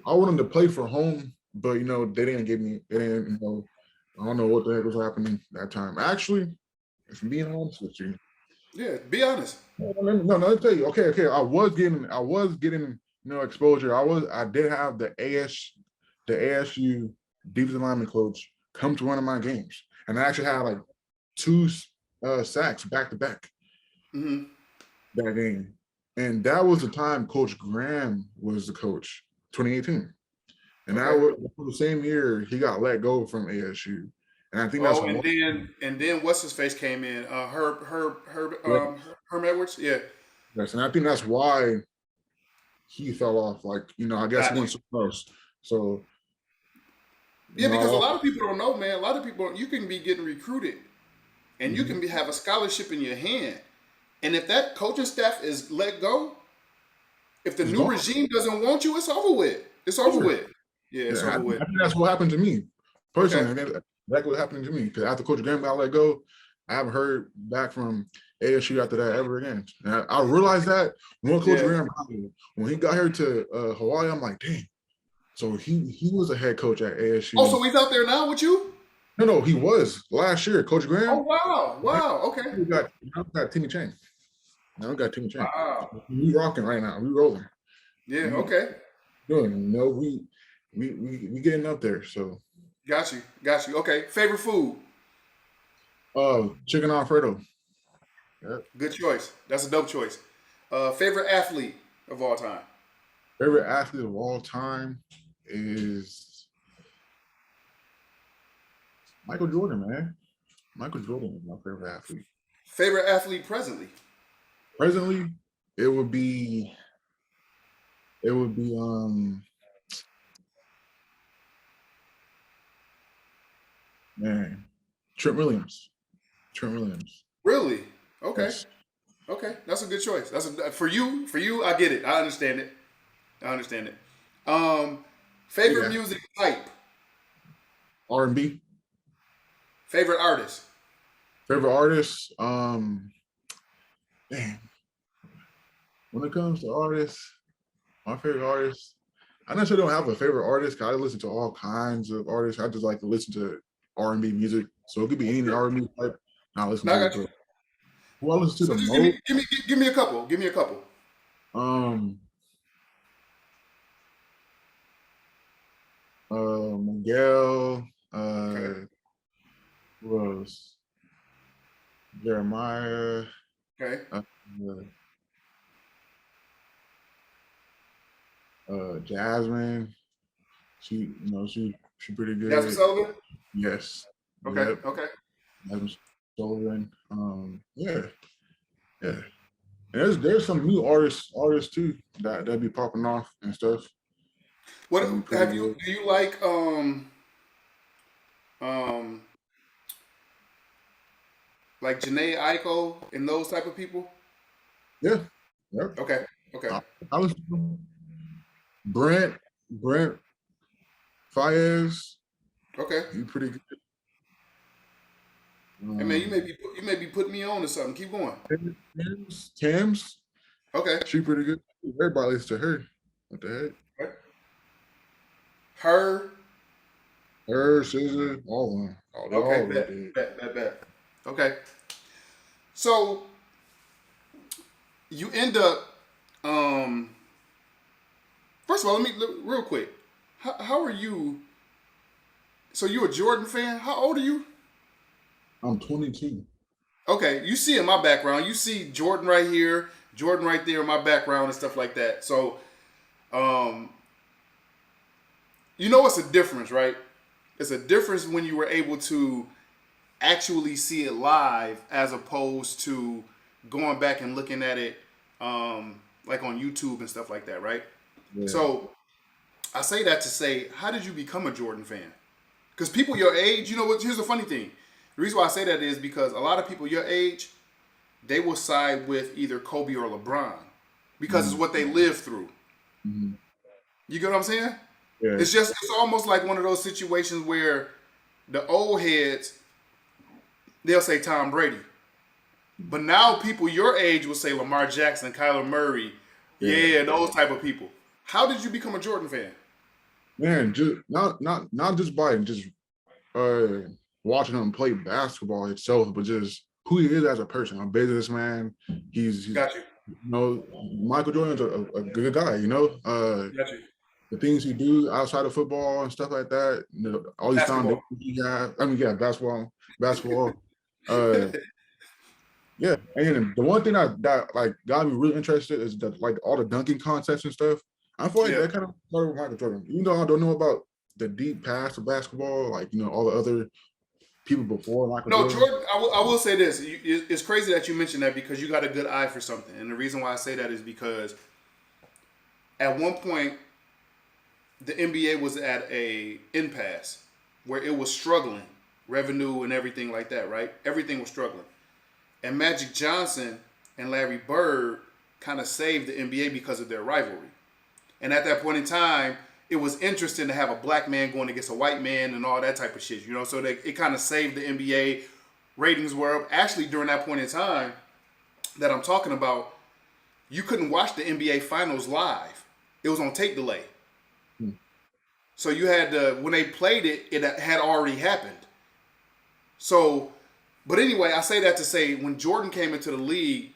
I wanted to play for home, but they didn't give me. They didn't. I don't know what the heck was happening that time. Actually, if I'm being honest with you, Yeah. Be honest. no, let me tell you. Okay. I was getting exposure. I did have the ASU defensive lineman coach come to one of my games, and I actually had like two sacks back to back Hmm. that game. And that was the time Coach Graham was the coach, 2018. And that Okay. was the same year he got let go from ASU. And I think that's Oh, one. and then what's his face came in? Herm Edwards. Yeah. Yes, and I think that's why he fell off. Like, I guess he Got went you. somewhere else. So, Yeah, I because a lost. lot of people don't know, man. A lot of people, you can be getting recruited, and you can Mhm. have a scholarship in your hand, and if that coaching staff is let go, if the He's new gone. regime doesn't want you, it's over with. It's over Over. with. Yeah, it's Yeah, I over think, with. I think that's what happened to me Okay. personally. That's exactly what happened to me. Because after Coach Graham got let go, I haven't heard back from ASU after that ever again. And I realized that when Coach Yeah. Graham got here, when he got here to Hawaii, I'm like, dang. So he was a head coach at Oh, ASU. so he's out there now with you? No, he was last year. Coach Oh, Graham. wow, Now wow. Okay. we got Timmy Chang. Now we got Timmy Chang. Wow. We rocking right now. We rolling. Yeah. We Okay. doing. We getting up there. So Got you. Got you. Okay. Favorite food? chicken Alfredo. Yep. Good choice. That's a dope choice. Favorite athlete of all time? Favorite athlete of all time is Michael Jordan, man. Michael Jordan is my favorite athlete. Favorite athlete presently? Presently, it would be it would be man, Trent Williams. Trent Williams. Really? Okay. Yes. Okay. That's a good choice. That's a for you. For you, I get it. I understand it. I understand it. Favorite Yeah. music type. R&B. Favorite artist. Favorite artist. Man, when it comes to artists, my favorite artist, I necessarily don't have a favorite artist because I listen to all kinds of artists. I just like to listen to R&B music. So it could be any R&B type. I listen No, I to it. got you. But who I listen to So the just most, give me a couple. Give me a couple. um, Miguel, Okay. who else? Jeremiah, Okay. uh, Jasmine. She pretty Jasmine good. Sullivan. Yes. Okay. Yep. Okay. Jasmine Sullivan. Yeah, yeah. And there's some new artists too that be popping off and stuff. What That'd be pretty have you? good. Do you like um like Janae Eiko and those type of people? Yeah. Yep. Okay. Okay. I listen to Brent Fayez. Okay. He pretty good. Hey man, Um, you may be putting me on to something. Keep going. Tams, Okay. she pretty good. Everybody listens to her. What the heck? Okay. Her. Her, Scissor, all of them. Oh, they Okay. all really Bet. did. Bet. Bet. Bet. Okay. So you end up. Um. First of all, let me real quick. How are you? So you a Jordan fan? How old are you? I'm 22. Okay, you see in my background, you see Jordan right here, Jordan right there in my background and stuff like that. So, um, you know, it's a difference, right? It's a difference when you were able to actually see it live as opposed to going back and looking at it, like on YouTube and stuff like that, right? Yeah. So, I say that to say, how did you become a Jordan fan? Because people your age, you know what? Here's the funny thing. The reason why I say that is because a lot of people your age, they will side with either Kobe or LeBron because it's Mhm. what they lived through. Mhm. You get what I'm saying? Yeah. It's almost like one of those situations where the old heads they'll say Tom Brady, but now people your age will say Lamar Jackson, Kyler Murray, Yeah. yeah, those type of people. How did you become a Jordan fan? Man, just not just by just uh watching him play basketball itself, but just who he is as a person, a businessman. He's Got you. Michael Jordan's a good guy, Got you. the things he do outside of football and stuff like that, all these Basketball. foundations he got. I mean, yeah, basketball. Uh, yeah, and the one thing that like got me really interested is that like all the dunking contests and stuff. I feel like Yeah. that kind of started with Michael Jordan. Even though I don't know about the deep past of basketball, like all the other people before Michael No, Jordan. Jordan. I will say this. It's crazy that you mentioned that because you got a good eye for something, and the reason why I say that is because at one point the NBA was at a impasse where it was struggling, revenue and everything like that. Right, everything was struggling, and Magic Johnson and Larry Bird kind of saved the NBA because of their rivalry. And at that point in time, it was interesting to have a black man going against a white man and all that type of shit, So it kind of saved the NBA. Ratings were up. Actually, during that point in time that I'm talking about, you couldn't watch the NBA Finals live. It was on tape delay. Hmm. So you had to, when they played it, it had already happened. So, but anyway, I say that to say when Jordan came into the league,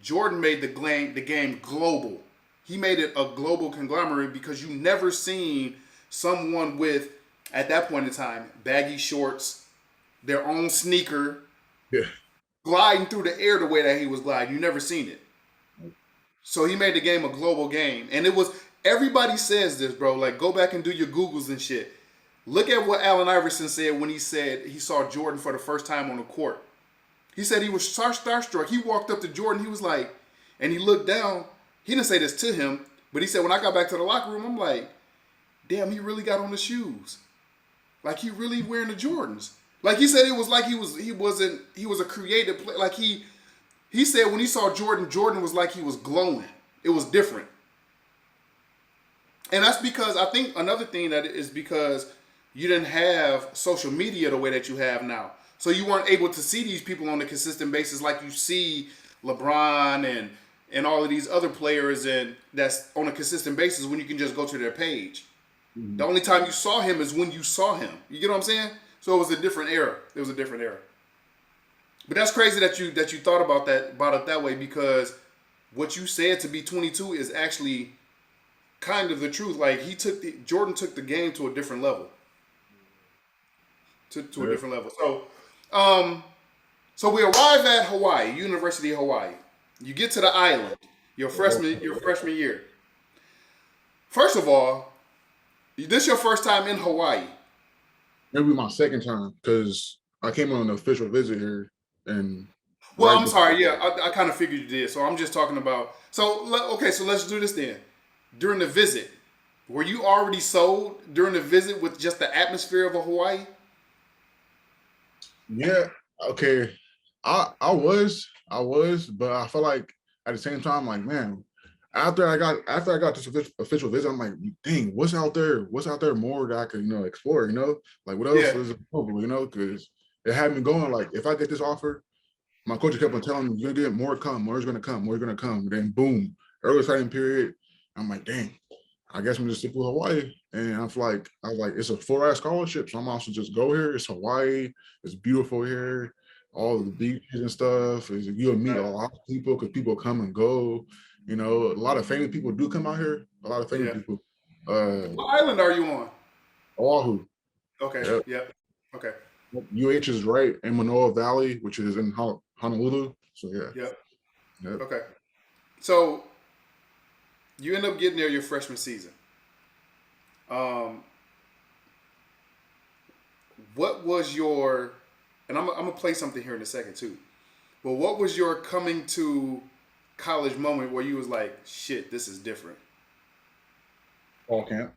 Jordan made the game global. He made it a global conglomerate because you never seen someone with, at that point in time, baggy shorts, their own sneaker, Yeah, gliding through the air the way that he was gliding. You never seen it. So he made the game a global game. And it was, everybody says this, bro. Like, go back and do your Googles and shit. Look at what Allen Iverson said when he said he saw Jordan for the first time on the court. He said he was starstruck. He walked up to Jordan. He was like, and he looked down. He didn't say this to him, but he said, when I got back to the locker room, I'm like, damn, he really got on the shoes. Like, he really wearing the Jordans. Like, he said it was like he was a creative player. Like, he said when he saw Jordan, Jordan was like he was glowing. It was different. And that's because, I think another thing that is because you didn't have social media the way that you have now. So you weren't able to see these people on a consistent basis like you see LeBron and all of these other players and that's on a consistent basis when you can just go to their page. Mm-hmm. The only time you saw him is when you saw him. You get what I'm saying? So it was a different era. It was a different era. But that's crazy that you thought about it that way, because what you said to be 22 is actually kind of the truth. Like, Jordan took the game to a different level. To a different level. So we arrive at Hawaii, University of Hawaii. You get to the island, your freshman year. First of all, this your first time in Hawaii? Maybe my second time, because I came on an official visit here. And well, I'm sorry. Yeah, I kind of figured you did. So I'm just talking about. So let's do this then. During the visit, were you already sold during the visit with just the atmosphere of a Hawaii? Yeah. Okay. I was, but I felt like at the same time, like, man, after I got this official visit, I'm like, dang, what's out there? What's out there more that I could, explore? Like what else is available? Because it had me going. Like, if I get this offer, my coach kept on telling me, you're gonna get more. More's gonna come. More's gonna come. Then boom, early signing period. I'm like, dang, I guess I'm just stick with Hawaii. And I was like, it's a full-ride scholarship, so I'm also just go here. It's Hawaii. It's beautiful here. All of the beaches and stuff. You'll meet a lot of people because people come and go. A lot of famous people do come out here. A lot of famous people. What island are you on? Oahu. Okay. Yep. Okay. UH is right in Manoa Valley, which is in Honolulu. So yeah. Yep. Okay. So you end up getting there your freshman season. What was your, and I'm gonna play something here in a second too, but what was your coming to college moment where you was like, shit, this is different? Fall camp.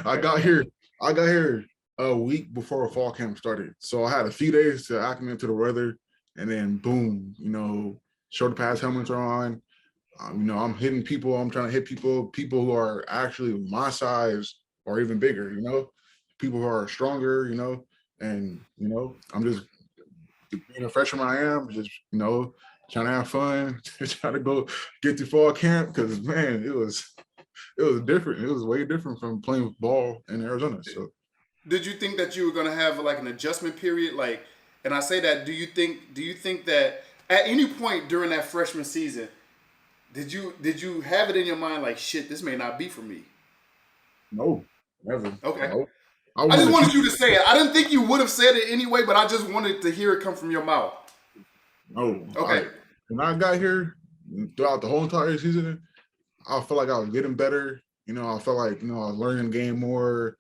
I got here a week before fall camp started. So I had a few days to acclimate to the weather, and then boom, shoulder pads helmets are on. I'm hitting people. I'm trying to hit people who are actually my size or even bigger, people who are stronger, and, I'm just being a freshman I am, just, trying to have fun, trying to go get to fall camp. Cause man, it was different. It was way different from playing ball in Arizona. So did you think that you were going to have like an adjustment period? Like, and I say that, do you think that at any point during that freshman season, did you have it in your mind like, shit, this may not be for me? No, never. Okay. No. I just wanted you to say it. I didn't think you would have said it anyway, but I just wanted to hear it come from your mouth. No. Okay. When I got here, throughout the whole entire season, I felt like I was getting better. I felt like, I was learning the game more.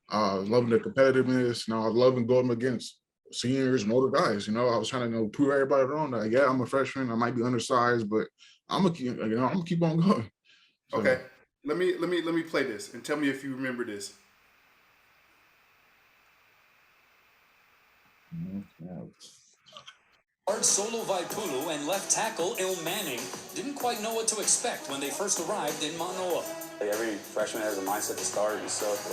I was loving the competitiveness. I was loving going against seniors and older guys. I was trying to prove everybody wrong that, yeah, I'm a freshman. I might be undersized, but I'm gonna keep on going. So. Okay. Let me play this and tell me if you remember this. Guard Solo Vaipulu and left tackle Ilm Manning didn't quite know what to expect when they first arrived in Manoa. Every freshman has a mindset to start and stuff.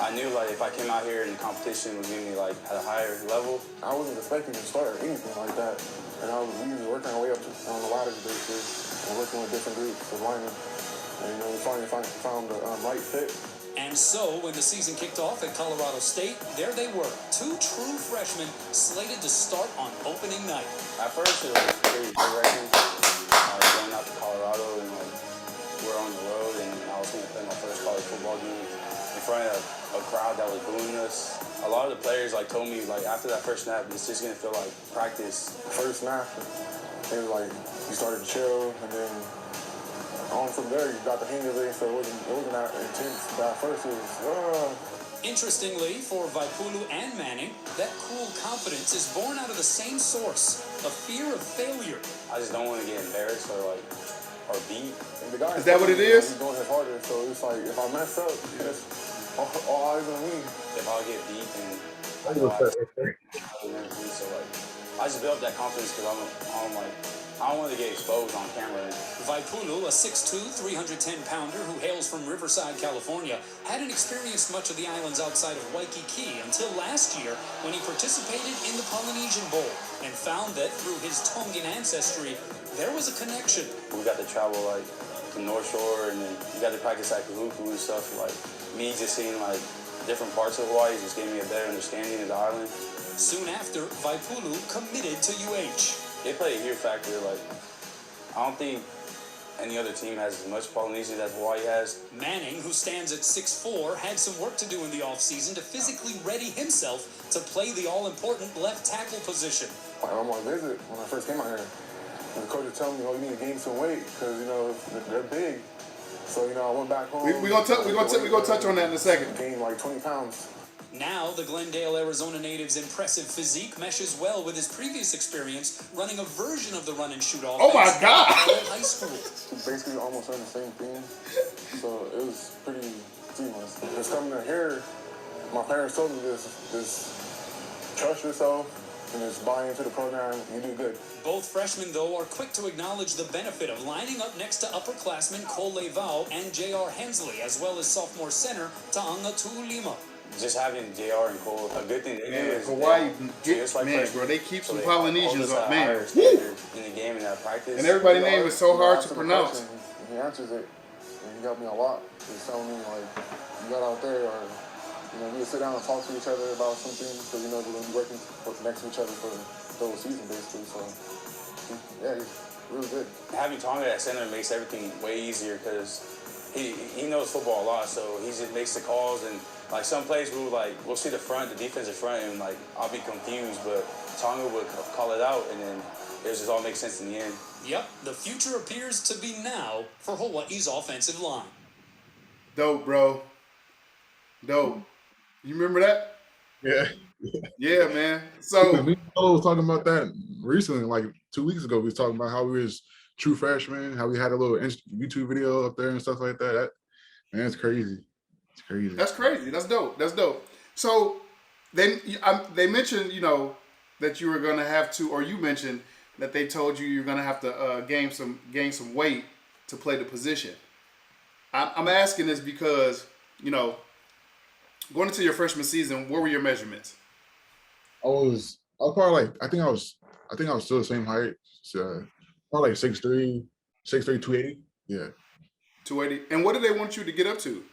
I knew if I came out here and the competition was giving me at a higher level. I wasn't expecting to start or anything like that. And we was working our way up on the ladder basically and working with different groups of linemen. And we finally found the right fit. And so, when the season kicked off at Colorado State, there they were, two true freshmen slated to start on opening night. At first, it was pretty nerve-wracking. Going out to Colorado and we're on the road, and I was going to play my first college football game in front of a crowd that was booing us. A lot of the players told me after that first snap, it's just going to feel like practice. First snap, it was like you started to chill, and then on from there, you got the hang of it, so it wasn't that intense. But at first, it was, Interestingly, for Vaipulu and Manning, that cool confidence is born out of the same source, a fear of failure. I just don't want to get embarrassed or beat. And the guy Is that what it is? He's doing his harder, so it's like if I mess up, it's all eyes on me. If I get beat, then I know I so I just built that confidence because I'm like, I don't want to get exposed on camera. Vaipulu, a 6'2", 310-pounder who hails from Riverside, California, hadn't experienced much of the islands outside of Waikiki until last year when he participated in the Polynesian Bowl and found that through his Tongan ancestry, there was a connection. We got to travel like to North Shore, and then you got to practice at Kahuku and stuff. Like me just seeing like different parts of Hawaii just gave me a better understanding of the island. Soon after, Vaipulu committed to UH. They play a huge factor. Like I don't think any other team has as much Polynesian as Hawaii has. Manning, who stands at 6'4", had some work to do in the offseason to physically ready himself to play the all-important left tackle position. I'm on a visit when I first came out here. And the coach was telling me, you need to gain some weight because, they're big. So, I went back home. We're gonna touch on that in a second. Gained like 20 pounds. Now, the Glendale, Arizona native's impressive physique meshes well with his previous experience running a version of the run-and-shoot offense. Oh my God! In high school. Basically almost done the same thing. So it was pretty seamless. Just coming in here, my parents told me just trust yourself and just buy into the program. You do good. Both freshmen, though, are quick to acknowledge the benefit of lining up next to upperclassmen Cole Levau and J.R. Hensley, as well as sophomore center Ta'anga Tu'ulima. Just having JR and Cole, a good thing they do is Hawaii, bro, they keep some Polynesians up, man. In the game and that practice. And everybody's name is so hard to pronounce. He answers it, and he helped me a lot. He's telling me, you got out there, or, we would sit down and talk to each other about something, because, we're going to be working next to each other for the whole season, basically. So, yeah, he's really good. Having Tonga at center makes everything way easier, because he knows football a lot, so he just makes the calls, and like some plays we'll see the defensive front, and I'll be confused, but Tonga would call it out, and then it just all makes sense in the end. Yep, the future appears to be now for Hawaii's offensive line. Dope, bro. Dope. You remember that? Yeah. Yeah, man. So we was talking about that recently, like 2 weeks ago. We was talking about how we was true freshmen, how we had a little YouTube video up there and stuff like that. Man, it's crazy. It's crazy. That's crazy. That's dope. That's dope. So then they mentioned, that you were gonna have to, or you mentioned that they told you you're gonna have to gain some weight to play the position. I'm asking this because going into your freshman season, what were your measurements? I was probably I think I was still the same height. So probably 6'3", 280. Yeah. 280. And what did they want you to get up to?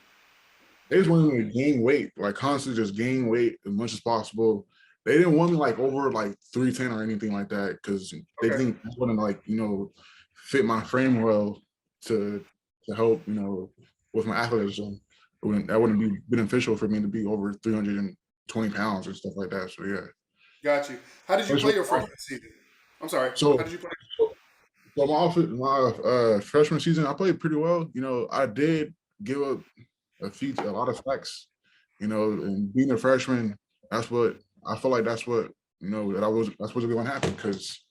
They just wanted me to gain weight, constantly just gain weight as much as possible. They didn't want me over 310 or anything like that, because they think I wouldn't fit my frame well to help with my athleticism. That wouldn't be beneficial for me to be over 320 pounds and stuff like that. So yeah. Got you. How did you play your freshman season? I'm sorry. So how did you play? So my freshman season, I played pretty well. I did give up a lot of sacks. And being a freshman, that's what I feel like. That's what that's what's going to happen, because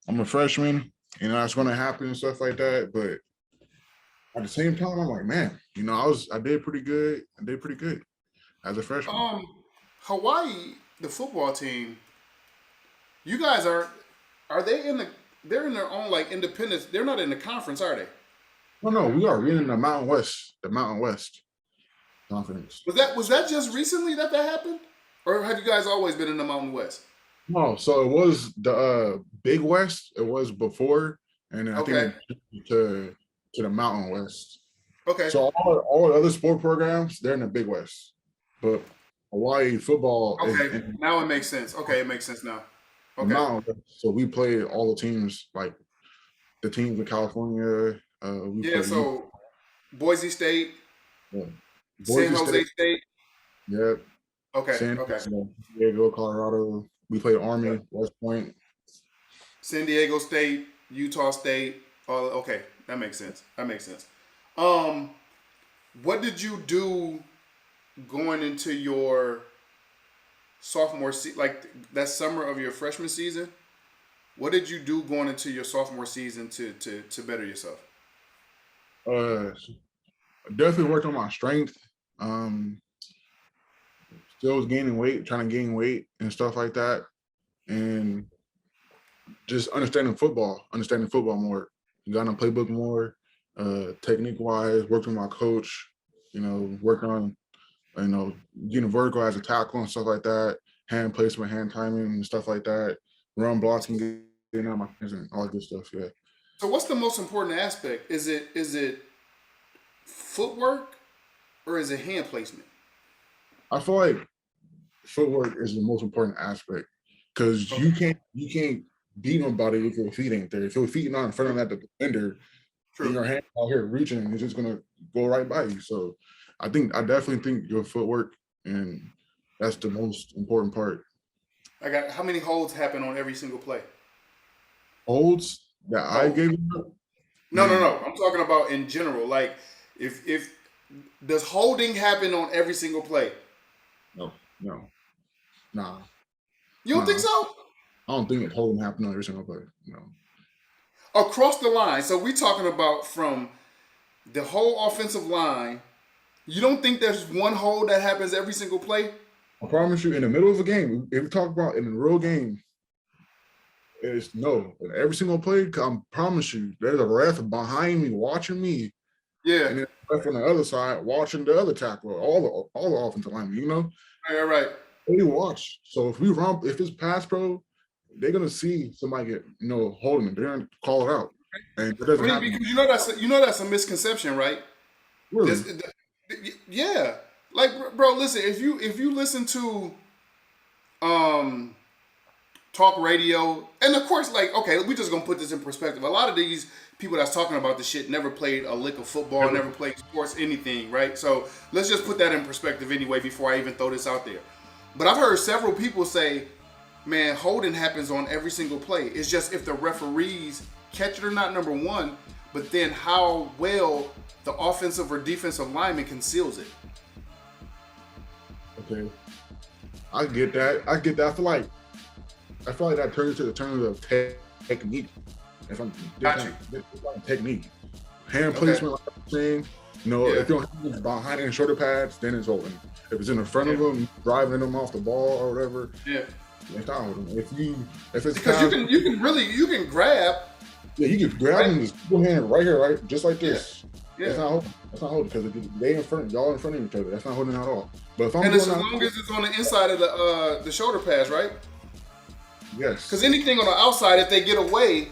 I'm a freshman, that's going to happen and stuff like that. But at the same time, I'm like, man, I did pretty good. I did pretty good as a freshman. Hawaii, the football team, you guys are they they're in their own independence. They're not in the conference, are they? No, we are. We're in the Mountain West conference. Was that just recently that happened? Or have you guys always been in the Mountain West? No, so it was the Big West. It was before, and then I think to the Mountain West. Okay. So all the other sport programs, they're in the Big West, but Hawaii football. Okay, now it makes sense. Okay, it makes sense now. Okay. Mountain West, so we played all the teams, the teams in California. So Boise State, Boise San Jose State. Yep. Okay. San Diego, Colorado. We played Army, West Point. San Diego State, Utah State. Okay, that makes sense. What did you do going into your sophomore season, like that summer of your freshman season? What did you do going into your sophomore season to better yourself? Uh, Definitely worked on my strength. Um, Still was gaining weight, trying to gain weight and stuff like that, and just understanding football more. Got on the playbook more, technique wise. Worked with my coach. Working on getting vertical as a tackle and stuff like that. Hand placement, hand timing, and stuff like that. Run blocking, getting out my hands and all that good stuff. Yeah. So what's the most important aspect? Is it footwork or is it hand placement? I feel like footwork is the most important aspect because Okay. you can't beat nobody if your feet ain't there. If your feet not in front of that defender, and True. your hand out here reaching, it's just gonna go right by you. So I definitely think your footwork, and that's the most important part. I got how many holds happen on every single play? Holds that I Hold. gave you, No, no, man, no. I'm talking about in general. Like, if does holding happen on every single play? no, no, nah, You don't think nah. so? I don't think holding happened on every single play. No. Across the line. So we talking about from the whole offensive line. You don't think there's one hold that happens every single play? I promise you, in the middle of a game, if we talk about in a real game, it's no. In every single play, I promise you, there's a ref behind me watching me, Yeah. and then a ref on the other side watching the other tackle, all the offensive linemen. All right. They watch. So if it's pass pro, they're gonna see somebody get holding it. They're gonna call it out, and it I doesn't mean, happen. because you know that's a misconception, right? Really? This, yeah. Like, bro, listen. If you listen to um talk radio, and of course, like, okay, we just gonna put this in perspective. A lot of these people that's talking about this shit never played a lick of football, Never. never played sports, anything, right? So let's just put that in perspective anyway before I even throw this out there. But I've heard several people say, man, holding happens on every single play. It's just if the referees catch it or not, number one, but then how well the offensive or defensive lineman conceals it. Okay. I get that. I feel like that turns to the terms of technique. If I'm Got you. it's like technique, hand Okay. placement, like I'm saying. Yeah. If your hand is behind in shoulder pads, then it's holding. If it's in the front of Yeah. them, driving them off the ball or whatever, Yeah. it's not holding. If it's Because pass, you can grab. yeah, you can grab them with your hand right here, right, just like this. Yeah. That's not holding. That's not holding because they in front, y'all in front of each other. That's not holding at all. But if I'm And doing it's as that, long as it's on the inside of the shoulder pads, right? yes, Because anything on the outside, if they get away,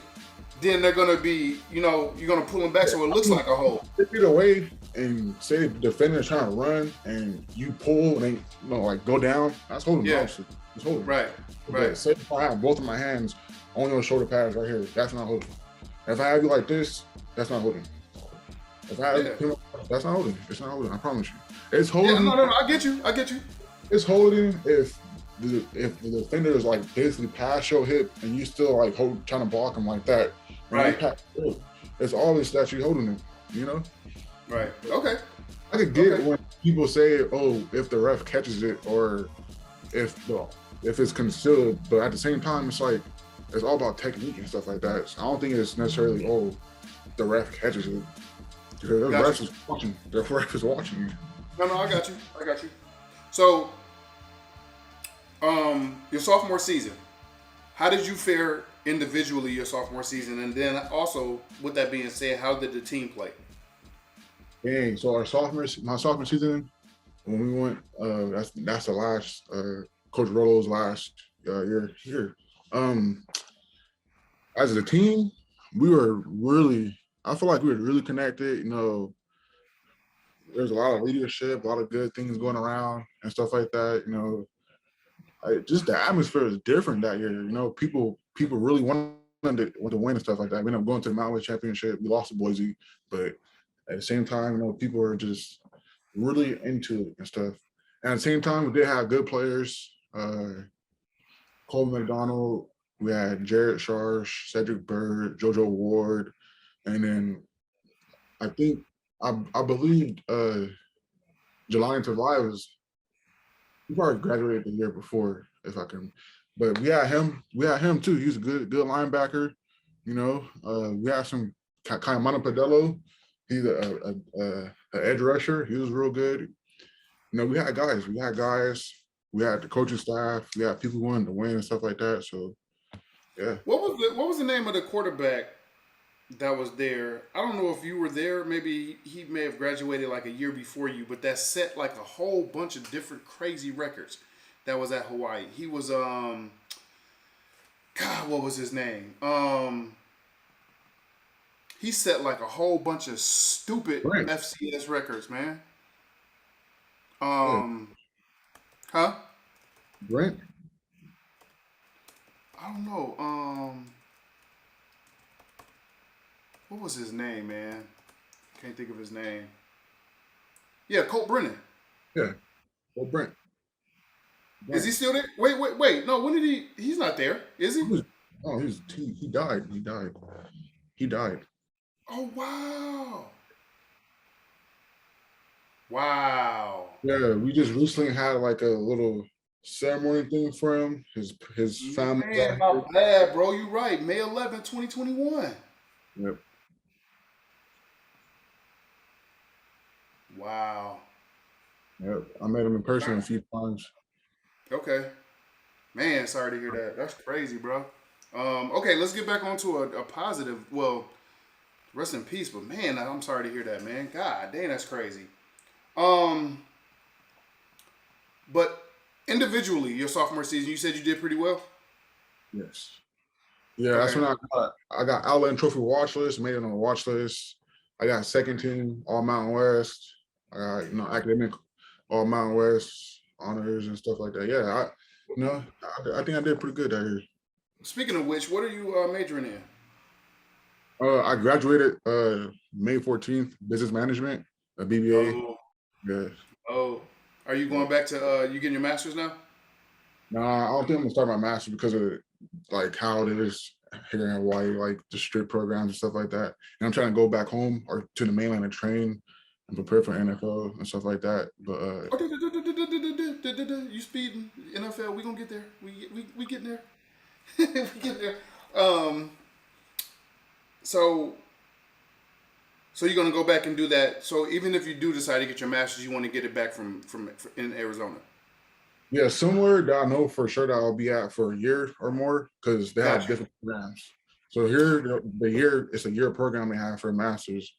then they're gonna be, you're gonna pull them back so it looks like a hole. If you get away and say the defender is trying to run and you pull and they like go down, that's holding. Yeah. Obviously. It's holding. Right. But Right. say if I have both of my hands on your shoulder pads right here, that's not holding. If I have you like this, that's not holding. If I have Yeah. that's not holding. It's not holding. I promise you. It's Yeah. holding. No. I get you. It's holding if the defender is like basically past your hip and you still like trying to block him like that. When Right. they pass your hip, it's always that you holding him. Right. Okay. I could get Okay. when people say, "Oh, if the ref catches it," or if it's concealed, but at the same time, it's like it's all about technique and stuff like that. So I don't think it's necessarily the ref catches it because the Gotcha. ref is watching. The ref is watching you. No, I got you. So, your sophomore season, how did you fare individually your sophomore season, and then also with that being said, how did the team play? Dang. So my sophomore season, when we went, that's the last Coach Rolo's last year here. As a team, I feel like we were really connected. There's a lot of leadership, a lot of good things going around and stuff like that. Just the atmosphere is different that year. People really want to win and stuff like that. We ended up going to the Mountain West Championship. We lost to Boise, but at the same time, people are just really into it and stuff. And at the same time, we did have good players. Cole McDonald, we had Jared Sharsh, Cedric Bird, JoJo Ward, and then I believe Jelani Tavai was He probably graduated the year before, if I can. But we had him. We had him too. He's a good linebacker. You know, we had some kind of Montepadello. He's a edge rusher. He was real good. You know, we had guys. We had guys. We had the coaching staff. We had people who wanted to win and stuff like that. So yeah. What was the name of the quarterback that was there? I don't know if you were there. Maybe he may have graduated like a year before you, but that set like a whole bunch of different crazy records. That was at Hawaii. He was God, what was his name? He set like a whole bunch of stupid Brent. FCS records, man. Yeah. Huh? Brent. I don't know. What was his name, man? Can't think of his name. Yeah, Colt Brennan. Yeah. Well, Brent. Is he still there? Wait. No, when did he? He's not there, is he? Oh, he died. He died. Oh wow! Wow. Yeah, we just recently had like a little ceremony thing for him. His family. Man, my bad, bro. You right. May 11th, 2021. Yep. Wow. Yep. I met him in person a few times. Okay. Man, sorry to hear that. That's crazy, bro. Okay, let's get back onto a positive. Well, rest in peace, but man, I'm sorry to hear that, man. God dang, that's crazy. But individually, your sophomore season, you said you did pretty well. Yes. Yeah, that's Okay. when I got Outland Trophy watch list, made it on the watch list. I got second team All Mountain West. I got academic All Mountain West honors and stuff like that. Yeah, I think I did pretty good that year. Speaking of which, what are you majoring in? I graduated May 14th, business management, a BBA. Oh, Yeah. oh. Are you going back to you getting your master's now? Nah, I don't think I'm gonna start my master's because of like how it is here in Hawaii, like the strict programs and stuff like that. And I'm trying to go back home or to the mainland and train and prepare for NFL and stuff like that. But You speeding NFL? We gonna get there. We getting there. We getting there. Um. So you're gonna go back and do that. So even if you do decide to get your master's, you want to get it back from in Arizona. yeah, somewhere that I know for sure that I'll be at for a year or more because they have Gotcha. different programs. So here, the year it's a year program they have for a master's,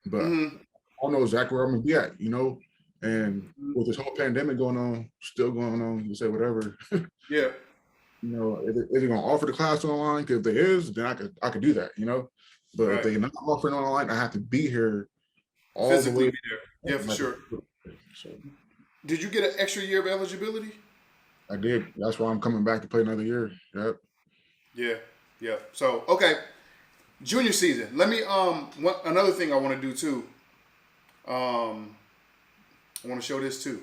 but Mm-hmm. I don't know exactly where I'm gonna be at, And with this whole pandemic going on, still going on, you say whatever, Yeah. is it gonna offer the class online? Because if there is, then I could do that, But if Right. they're not offering online, I have to be here all Physically the be way. there. Yeah, for sure. So Did you get an extra year of eligibility? I did. That's why I'm coming back to play another year. Yep. Yeah. Yeah. So okay, junior season. Let me another thing I want to do too. I want to show this too.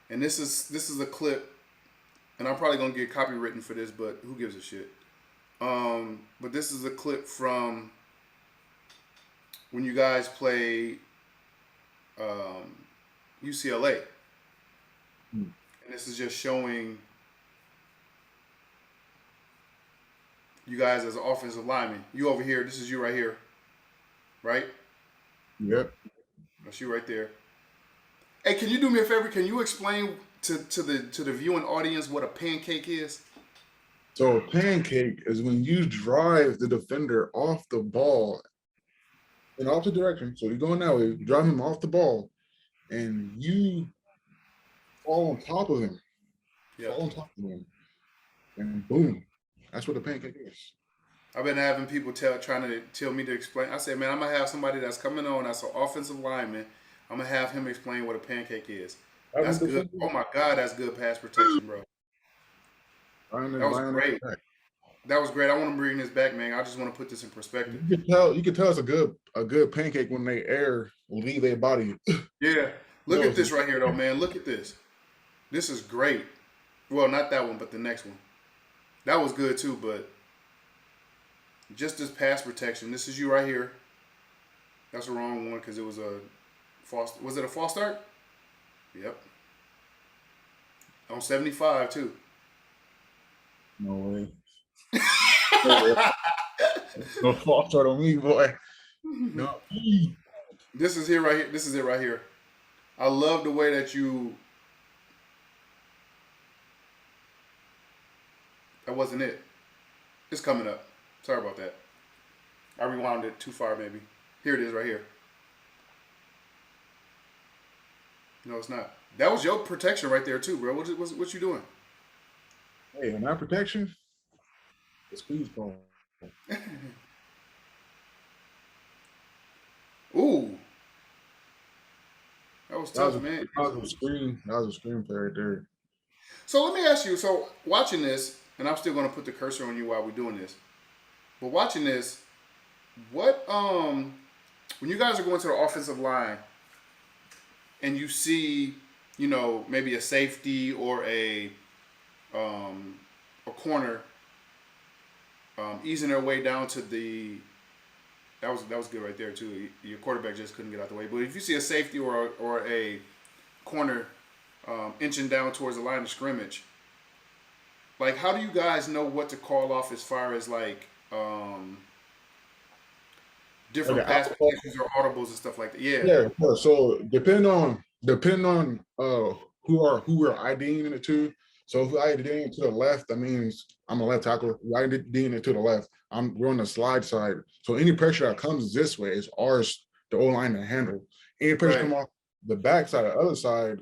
And this is a clip, and I'm probably gonna get copywritten for this, but who gives a shit? But this is a clip from when you guys played UCLA, and this is just showing you guys as an offensive lineman. You over here. This is you right here, right? Yep. That's you right there. Hey, can you do me a favor? Can you explain to the viewing audience what a pancake is? So a pancake is when you drive the defender off the ball in opposite direction. So you're going that way, you drive him off the ball, and you fall on top of him. Yeah. Fall on top of him. And boom. That's what a pancake is. I've been having people trying to tell me to explain. I said, man, I'm gonna have somebody that's coming on that's an offensive lineman. I'm gonna have him explain what a pancake is. That's good. Oh my God, that's good pass protection, bro. That was great. That was great. I want to bring this back, man. I just want to put this in perspective. You can tell it's a good pancake when they air leave their body. Yeah. Look at this right here, though, man. Look at this. This is great. Well, not that one, but the next one. That was good too, but just this pass protection. This is you right here. That's the wrong one because it was a false. Was it a false start? Yep. On 75 too. No way. No false start on me, boy. No. This is here right here. This is it right here. I love the way that you. That wasn't it. It's coming up. Sorry about that. I rewound it too far, maybe. Here it is, right here. No, it's not. That was your protection right there too, bro. What you doing? Hey, my protection. The squeeze ball. Ooh, that was tough, man. That was a screen. That was a screenplay right there. So let me ask you. So watching this, and I'm still going to put the cursor on you while we're doing this. But watching this, what when you guys are going to the offensive line, and you see, you know, maybe a safety or a corner easing their way down to the. That was good right there too. Your quarterback just couldn't get out the way. But if you see a safety or a corner inching down towards the line of scrimmage, like how do you guys know what to call off as far as like different pass protections or audibles and stuff like that? Yeah. Yeah. So depending on who we're IDing it to. So if we're IDing it to the left, that means I'm a left tackle. We're IDing it to the left. We're on the slide side. So any pressure that comes this way is ours, the O-line to handle. Any pressure come off the back side, the other side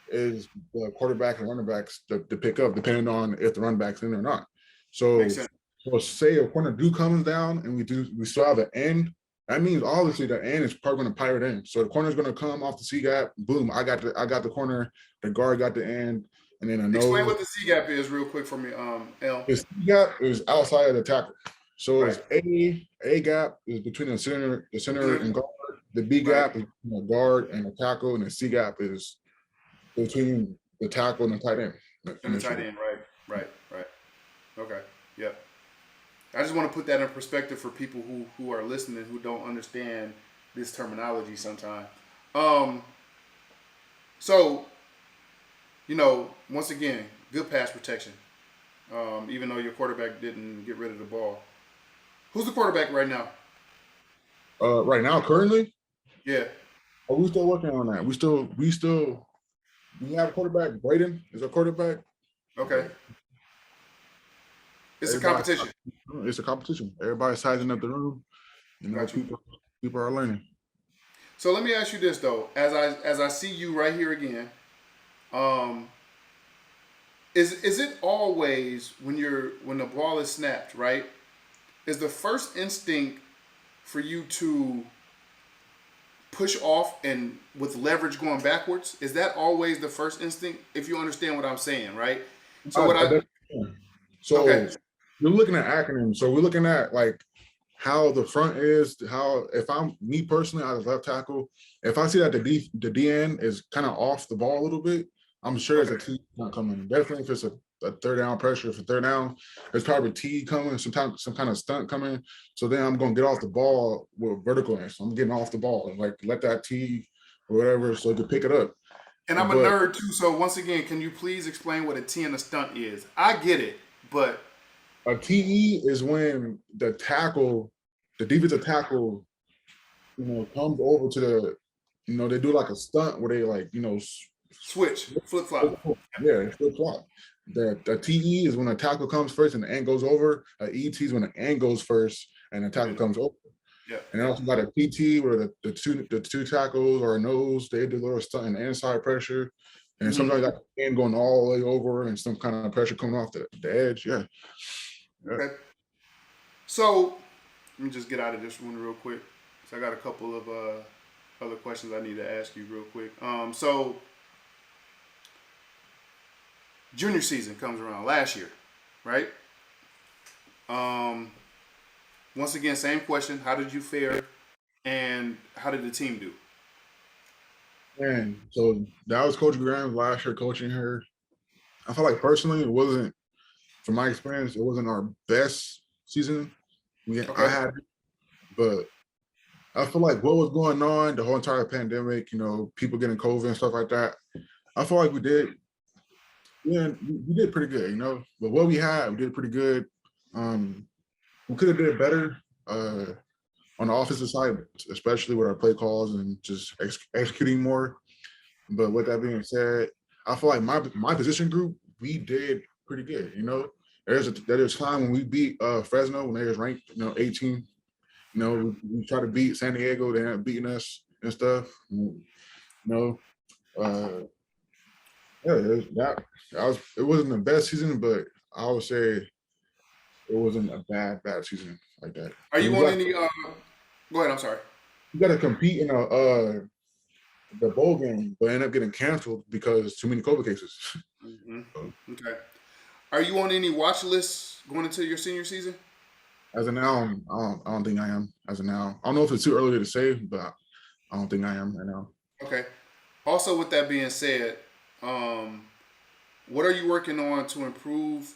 is the quarterback and running backs to pick up, depending on if the run back's in or not. So say a corner comes down and we still have the end. That means obviously the end is probably going to pirate in. So the corner's going to come off the C gap. Boom! I got the corner. The guard got the end, and then a nose. Explain what the C gap is real quick for me, L. The C gap is outside of the tackle. So it's A gap is between the center and guard. The B gap is between the guard and the tackle, and the C gap is between the tackle and the tight end. And the tight end, right. Okay, yep. I just want to put that in perspective for people who are listening who don't understand this terminology sometimes. So, you know, once again, good pass protection. Even though your quarterback didn't get rid of the ball. Who's the quarterback right now? Right now, currently? Yeah. Are we still working on that? We have a quarterback. Braden is a quarterback. Okay. It's a competition. It's a competition. Everybody's sizing up the room. You know, people are learning. So let me ask you this though, as I see you right here again, is it always when the ball is snapped, right? Is the first instinct for you to push off and with leverage going backwards? Is that always the first instinct? If you understand what I'm saying, right? So you're looking at acronyms. So we're looking at like how the front is, if I'm me personally, I was left tackle. If I see that the DN is kind of off the ball a little bit, I'm sure there's a T not coming. Definitely if it's a third down pressure for third down, there's probably a T coming, some kind of stunt coming. So then I'm gonna get off the ball with vertical end. So I'm getting off the ball and like let that T or whatever so to pick it up. And I'm a nerd too. So once again, can you please explain what a T and a stunt is? I get it, but a TE is when the defensive tackle, you know, comes over to the, you know, they do like a stunt where they like, you know, switch, flip flop. Yeah, flip flop. The TE is when the tackle comes first and the end goes over. A ET is when the end goes first and the tackle comes over. Yeah. And then also got a PT where the two tackles or a nose, they do a little stunt and inside pressure. And sometimes got the end going all the way over and some kind of pressure coming off the edge. Yeah. Okay. So let me just get out of this one real quick. So I got a couple of other questions I need to ask you real quick. So junior season comes around last year, right? Once again, same question. How did you fare and how did the team do? And so that was Coach Graham's last year coaching her. I feel like personally, it wasn't, from my experience, it wasn't our best season I had, but I feel like what was going on, the whole entire pandemic, you know, people getting COVID and stuff like that, I feel like we did Yeah, we did pretty good, you know. But what we had, we did pretty good. We could have did better on the offensive side, especially with our play calls and just executing more. But with that being said, I feel like my position group, we did pretty good. You know, there's a time when we beat Fresno when they was ranked, 18. You know, we tried to beat San Diego, they ended up beating us and stuff. You know, uh, yeah, it wasn't the best season, but I would say it wasn't a bad season like that. Are Because you we on got any? Go ahead. I'm sorry. we got to compete in the bowl game, but end up getting canceled because too many COVID cases. Okay. Are you on any watch lists going into your senior season? As of now, I don't think I am. As of now, I don't know if it's too early to say, but I don't think I am right now. Okay. Also, with that being said, um, what are you working on to improve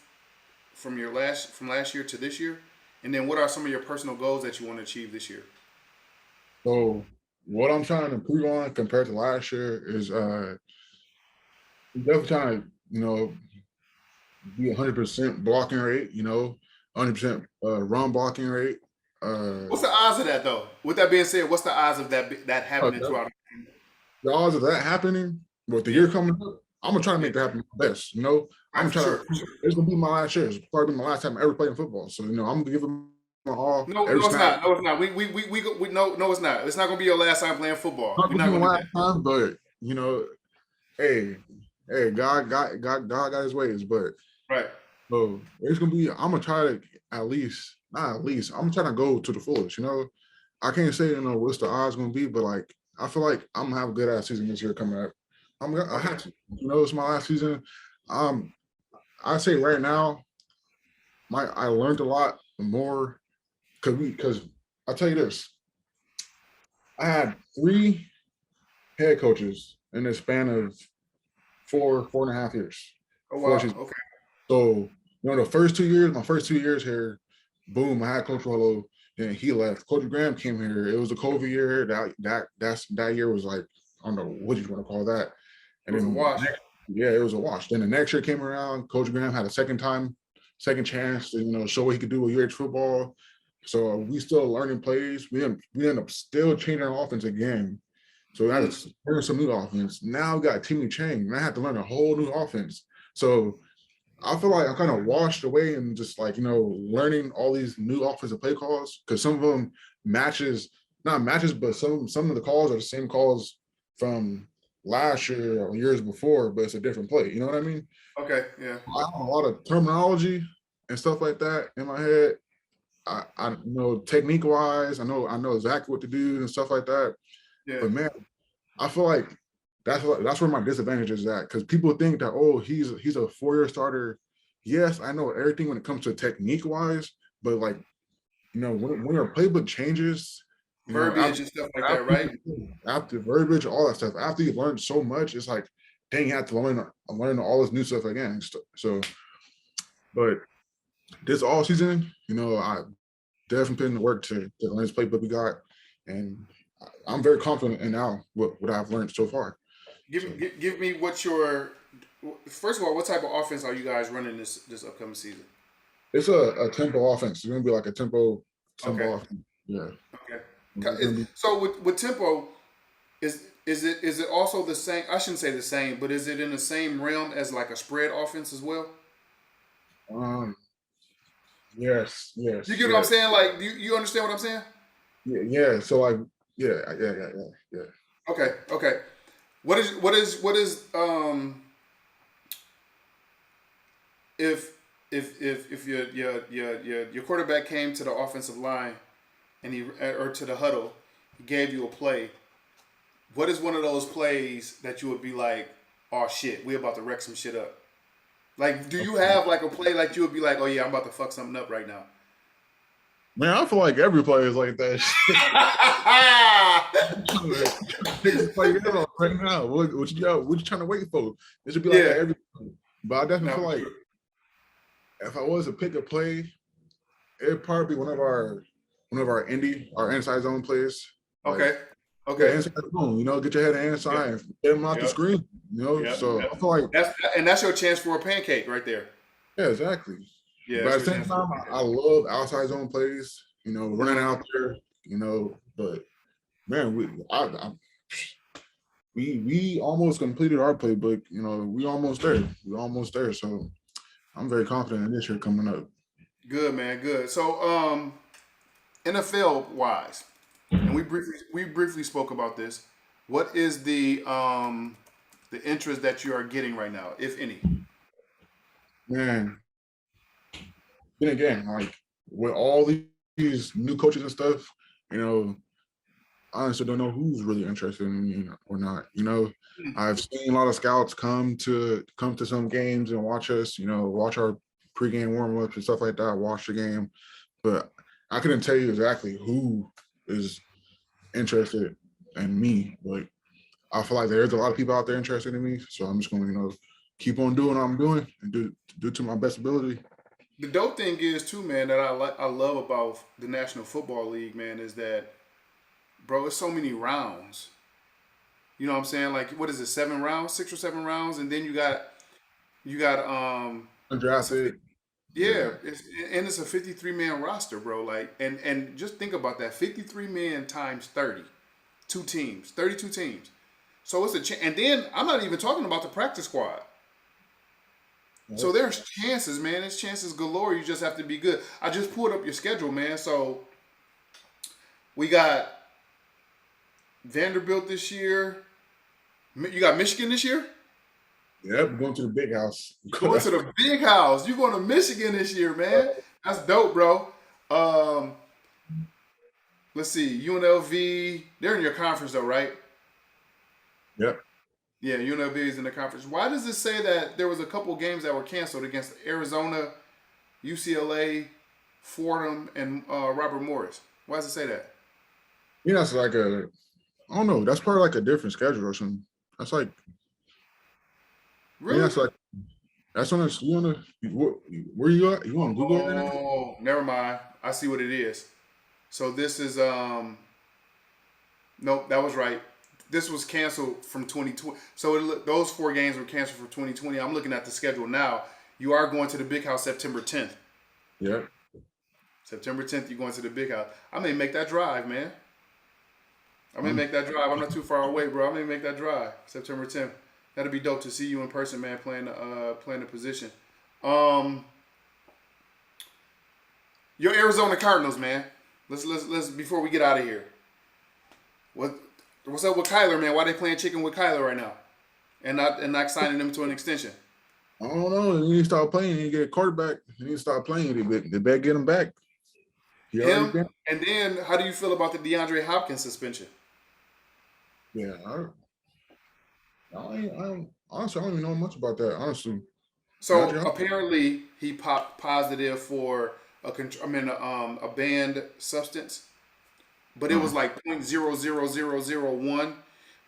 from last year to this year? And then what are some of your personal goals that you want to achieve this year? So what I'm trying to improve on compared to last year is definitely trying to be 100% blocking rate. 100% run blocking rate. What's the odds of that though? With that being said, what's the odds of that happening The throughout? odds of that happening with the Yeah, year coming up, I'm gonna try to yeah, make that happen my best. I'm right, gonna for try sure, to. for sure. It's gonna be my last year. It's probably my last time ever playing football. So I'm gonna give them my all No, every no, it's snap. not. No, it's not. No, it's not. It's not gonna be your last time playing football. Not We're gonna not be my gonna do last that. time, but hey, God got his ways. But Right. so it's gonna be. I'm gonna try to not at least. I'm trying to go to the fullest. I can't say what's the odds gonna be, but like I feel like I'm gonna have a good ass season this year coming up. I Okay. have to. It's my last season. Um, I say right now, I learned a lot more because I'll tell you this. I had 3 head coaches in the span of 4.5 years. Oh Four wow. seasons. Okay. So, the first 2 years, my first 2 years here, boom, I had Coach Rolo, and he left. Coach Graham came here. It was a COVID year. That year was like, I don't know what you want to call that. It And was a then wash. yeah, it was a wash. Then the next year came around, Coach Graham had a second chance to, show what he could do with UH football. So we still learning plays. We end up still changing our offense again. So we had to learn some new offense. Now we got Timmy Chang, and I had to learn a whole new offense. So I feel like I'm kind of washed away and just like, learning all these new offensive play calls because some of them not matches, but some of the calls are the same calls from last year or years before, but it's a different play. You know what I mean? Okay. Yeah. I have a lot of terminology and stuff like that in my head. I know technique wise, I know exactly what to do and stuff like that. Yeah. But man, I feel like that's where my disadvantage is at because people think that he's a 4-year starter. Yes, I know everything when it comes to technique wise, but like when your playbook changes, Verbiage and stuff like that, right? after verbiage, all that stuff, after you've learned so much, it's like dang, you have to learn all this new stuff again. So, but this all season, I definitely put in the work to learn this playbook we got, and I'm very confident in now what I've learned so far. So Give me what your first of all, what type of offense are you guys running this upcoming season? it's a tempo offense. It's gonna be like a Okay. tempo offense. Yeah. Okay. It's gonna be So with tempo, is it also the same? I shouldn't say the same, but is it in the same realm as like a spread offense as well? um yes, You yes, get what I'm yes. saying? Like, you understand what I'm saying? Yeah. So like yeah. Okay. Okay. What is if if your quarterback came to the offensive line and he or to the huddle, he gave you a play. What is one of those plays that you would be like, oh shit, we about to wreck some shit up? Like, do you have like a play like you would be like, oh yeah, I'm about to fuck something up right now? Man, I feel like every play is like that. Like, right now, what you got? What you trying to wait for? It should be like that Yeah. every. But I definitely No, feel for like sure. if I was to pick a play, it'd probably be one of our our inside zone plays. Like Okay. Yeah, Okay. inside the zone, get your head inside and get them out the Yep. screen, Yep. So Yep. I feel like, That's your chance for a pancake right there. yeah, exactly. Yeah, But that's at your the same chance for a time, pancake. I love outside zone plays, running Mhm. out there, but man, we almost completed our playbook, we almost there. We almost there. So I'm very confident in this year coming up. Good, man. Good. So, NFL wise, and we briefly spoke about this. What is the interest that you are getting right now, if any? Man, then again, like with all these new coaches and stuff, you know, I honestly don't know who's really interested in me or not. I've seen a lot of scouts come to some games and watch us, watch our pregame warm-ups and stuff like that, watch the game. But I couldn't tell you exactly who is interested in me. But I feel like there's a lot of people out there interested in me. So I'm just gonna, keep on doing what I'm doing and do to my best ability. The dope thing is too, man, that I love about the National Football League, man, is that, bro, it's so many rounds. You know what I'm saying? Like, what is it, 7 rounds, 6 or 7 rounds, and then you got it's a Undrafted. yeah, Yeah. it's a 53-man roster, bro. Like, and just think about that, 53 men times 30, 2 teams, 32 teams. So it's and then I'm not even talking about the practice squad. So Yep. there's chances, man. There's chances galore. You just have to be good. I just pulled up your schedule, man. So we got Vanderbilt this year. You got Michigan this year. Yep. Going to the big house. Going to the big house. You going to Michigan this year, man. That's dope, bro. Um, let's see. UNLV. They're in your conference though, right? Yep. Yeah, UNLV is in the conference. Why does it say that there was a couple games that were canceled against Arizona, UCLA, Fordham, and Robert Morris? Why does it say that? That's like I don't know. That's probably like a different schedule or something. That's like, Really? that's like, that's on the, where you at? You on Google right now? Oh, never mind. I see what it is. So this is nope, that was right. This was canceled from 2020. So those 4 games were canceled for 2020. I'm looking at the schedule now. You are going to the Big House September 10th. Yep. September 10th, you're going to the Big House. I may make that drive, man. I may Um, make that drive. I'm not too far away, bro. I may make that drive September 10th. That'll be dope to see you in person, man. Playing the position. Your Arizona Cardinals, man. Let's before we get out of here. What's up with Kyler, man? Why they playing chicken with Kyler right now, and not signing him to an extension? I don't know. He need to start playing. He need to get a quarterback. He need to start playing. They better get him back. He already Him, been. and then how do you feel about the DeAndre Hopkins suspension? Yeah. Honestly, I don't even know much about that. Honestly, So DeAndre apparently he popped positive for a banned substance, but it was like 0.00001,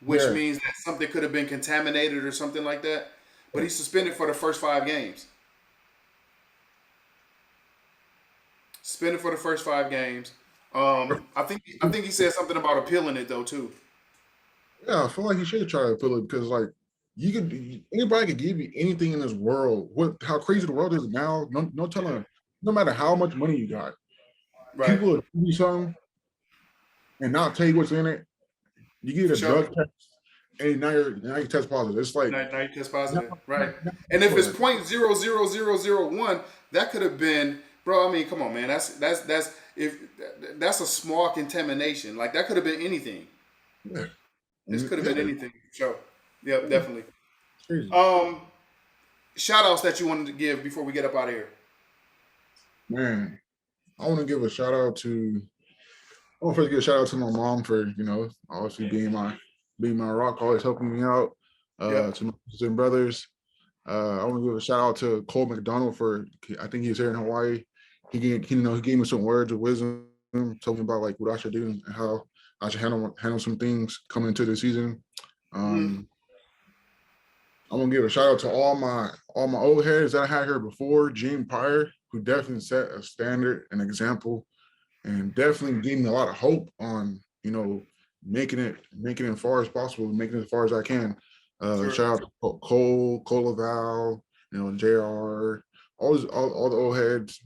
which yeah. means that something could have been contaminated or something like that. But he's suspended for the first 5 games. Suspended for the first 5 games. I think he said something about appealing it though too. Yeah, I feel like he should try to fill it because, like, anybody could give you anything in this world. How crazy the world is now. No telling. No matter how much money you got, Right. people will give you something and not tell you what's in it. You get For a sure. drug test, and now you test positive. It's like, Now you test no, positive. Right. no, And if it's no. 0.00001, that could have been, bro. I mean, come on, man. That's a small contamination. Like that could have been anything. Yeah, This could have yeah, been anything. For sure. Yep, yeah, definitely. crazy. Um, Shout outs that you wanted to give before we get up out of here. Man, I want to give a shout out to. I want to first give a shout out to my mom for obviously being my rock, always helping me out. Yep. To my sisters and brothers. I want to give a shout out to Cole McDonald for. I think he's here in Hawaii. He gave me some words of wisdom, told me about like what I should do and how I should handle some things coming into the season. Mm-hmm. Um, I want to give a shout out to all my old heads that I had here before, Gene Pryor, who definitely set a standard, an example, and definitely gave me a lot of hope on making it as far as possible, making it as far as I can. Sure. Shout out to Cole, Laval, JR, all the old heads,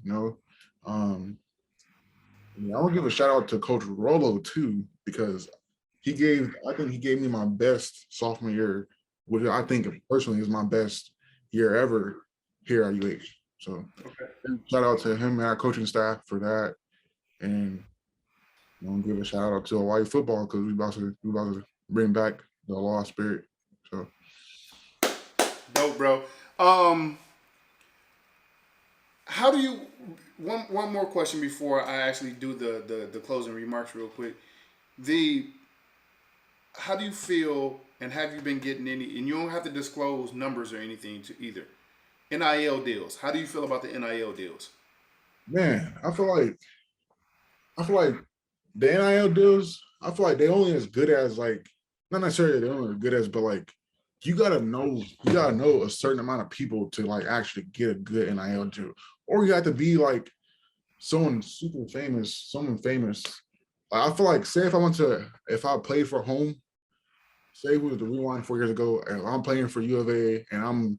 I want to give a shout out to Coach Rolo too, because I think he gave me my best sophomore year, which I think personally is my best year ever here at UH. So shout out to him and our coaching staff for that. And I want to give a shout out to Hawaii football because we about to bring back the lost spirit. So dope, bro. How do you one more question before I actually do the closing remarks real quick. How do you feel, and have you been getting any, and you don't have to disclose numbers or anything to either, NIL deals? How do you feel about the NIL deals? Man, I feel like the NIL deals, I feel like they only as good as, like, not necessarily they're only as good as, but like you gotta know a certain amount of people to like actually get a good NIL deal. Or you have to be like someone super famous, someone famous. Like, I feel like, say if I played for home, say we was the rewind 4 years ago, and I'm playing for U of A, and I'm,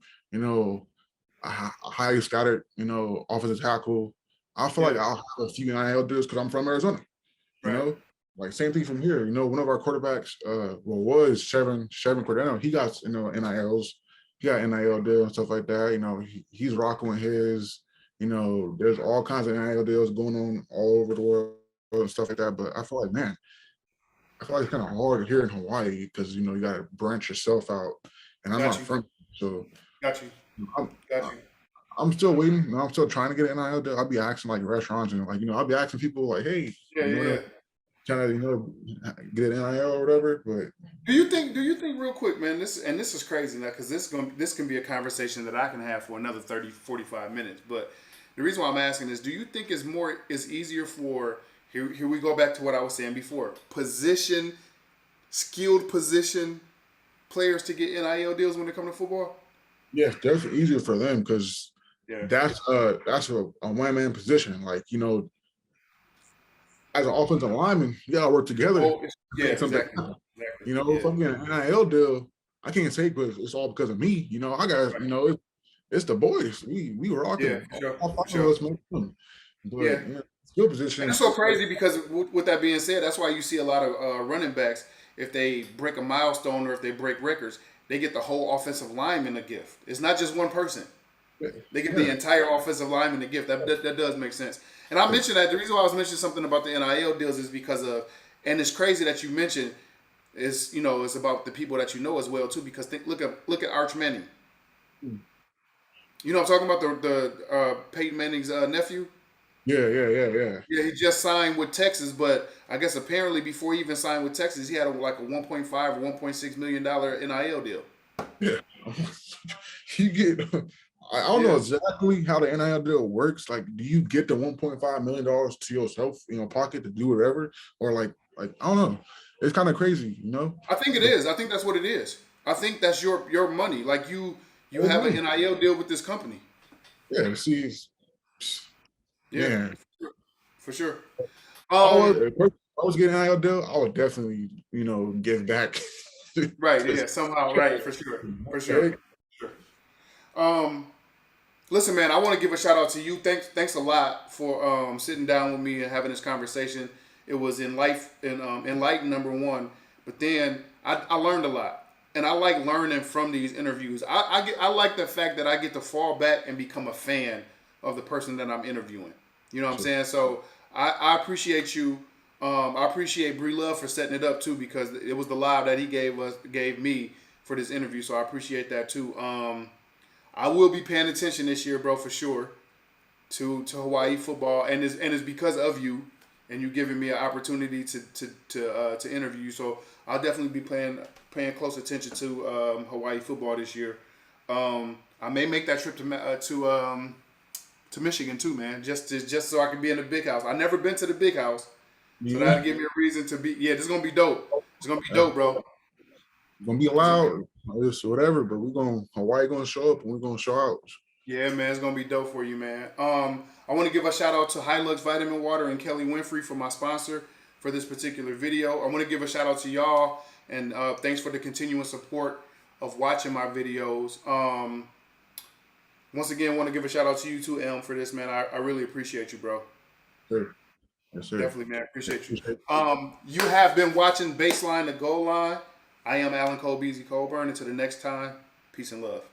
a highly scouted, offensive tackle, I feel like I'll have a few NIL deals because I'm from Arizona, Right. Like same thing from here. One of our quarterbacks, was Chevin Cordero. He got, NILs. He got NIL deals and stuff like that. He's rocking with his. There's all kinds of NIL deals going on all over the world and stuff like that. But I feel like, man, it's kind of hard here in Hawaii because you got to branch yourself out, and I'm Got not you. from, so Got you. Got you. I'm still waiting. I'm still trying to get an NIL deal. I'll be asking like restaurants and I'll be asking people like, hey, Yeah. trying to get an NIL or whatever. But Do you think real quick, man, this is crazy now, because this can be a conversation that I can have for another 30, 45 minutes. But the reason why I'm asking is, do you think it's easier for, here we go back to what I was saying before, skilled position players to get NIL deals when they come to football? yes, definitely easier for them because that's a one-man position. Like, as an offensive lineman, you gotta work together. Exactly. If I'm getting an NIL deal, I can't say because it's all because of me. I got, it's the boys. We rocking. Yeah, for sure. All five of us make them. But skill position. And it's so crazy because with that being said, that's why you see a lot of running backs, if they break a milestone or if they break records, they get the whole offensive lineman a gift. It's not just one person. They get the entire offensive lineman a gift. That does make sense. And I mentioned that the reason why I was mentioning something about the NIL deals is because of, and it's crazy that you mentioned, is it's about the people that you know as well too. Because look at Arch Manning. I'm talking about the Peyton Manning's nephew. Yeah. Yeah, he just signed with Texas, but I guess apparently before he even signed with Texas, he had like a 1.5 or 1.6 million dollar NIL deal. Yeah, you get. I don't know exactly how the NIL deal works. Like, do you get the $1.5 million to yourself, pocket to do whatever, or like I don't know. It's kind of crazy, I think it is. I think that's what it is. I think that's your money. Like you have an NIL deal with this company. Yeah, see, yeah, for sure. If I was getting an NIL deal, I would definitely, give back. Right. Yeah. Somehow. Right. For sure. Listen, man, I want to give a shout out to you. Thanks a lot for sitting down with me and having this conversation. It was enlightened, number one, but then I learned a lot, and I like learning from these interviews. I like the fact that I get to fall back and become a fan of the person that I'm interviewing. You know what I'm saying? So I appreciate you. I appreciate Bree Love for setting it up too, because it was the live that he gave me for this interview. So I appreciate that too. I will be paying attention this year, bro, for sure, to Hawaii football, and it's because of you and you giving me an opportunity to interview you. So I'll definitely be paying close attention to Hawaii football this year. I may make that trip to Michigan too, man, just so I can be in the big house. I've never been to the big house, so that'll give me a reason to be. Yeah, this is gonna be dope. It's gonna be dope, bro. Gonna be loud, whatever, but Hawaii gonna show up and we're gonna show out. Yeah, man, it's gonna be dope for you, man. I want to give a shout out to Hylux Vitamin Water and Kelly Winfrey for my sponsor for this particular video. I want to give a shout out to y'all, and thanks for the continuing support of watching my videos. Once again, want to give a shout out to you too, Ilm, for this, man. I really appreciate you, bro. Sure. Yes, sir. Definitely, man. Appreciate you. You have been watching Baseline to Goal Line. I am Alan Cole Beasley Colburn. Until the next time, peace and love.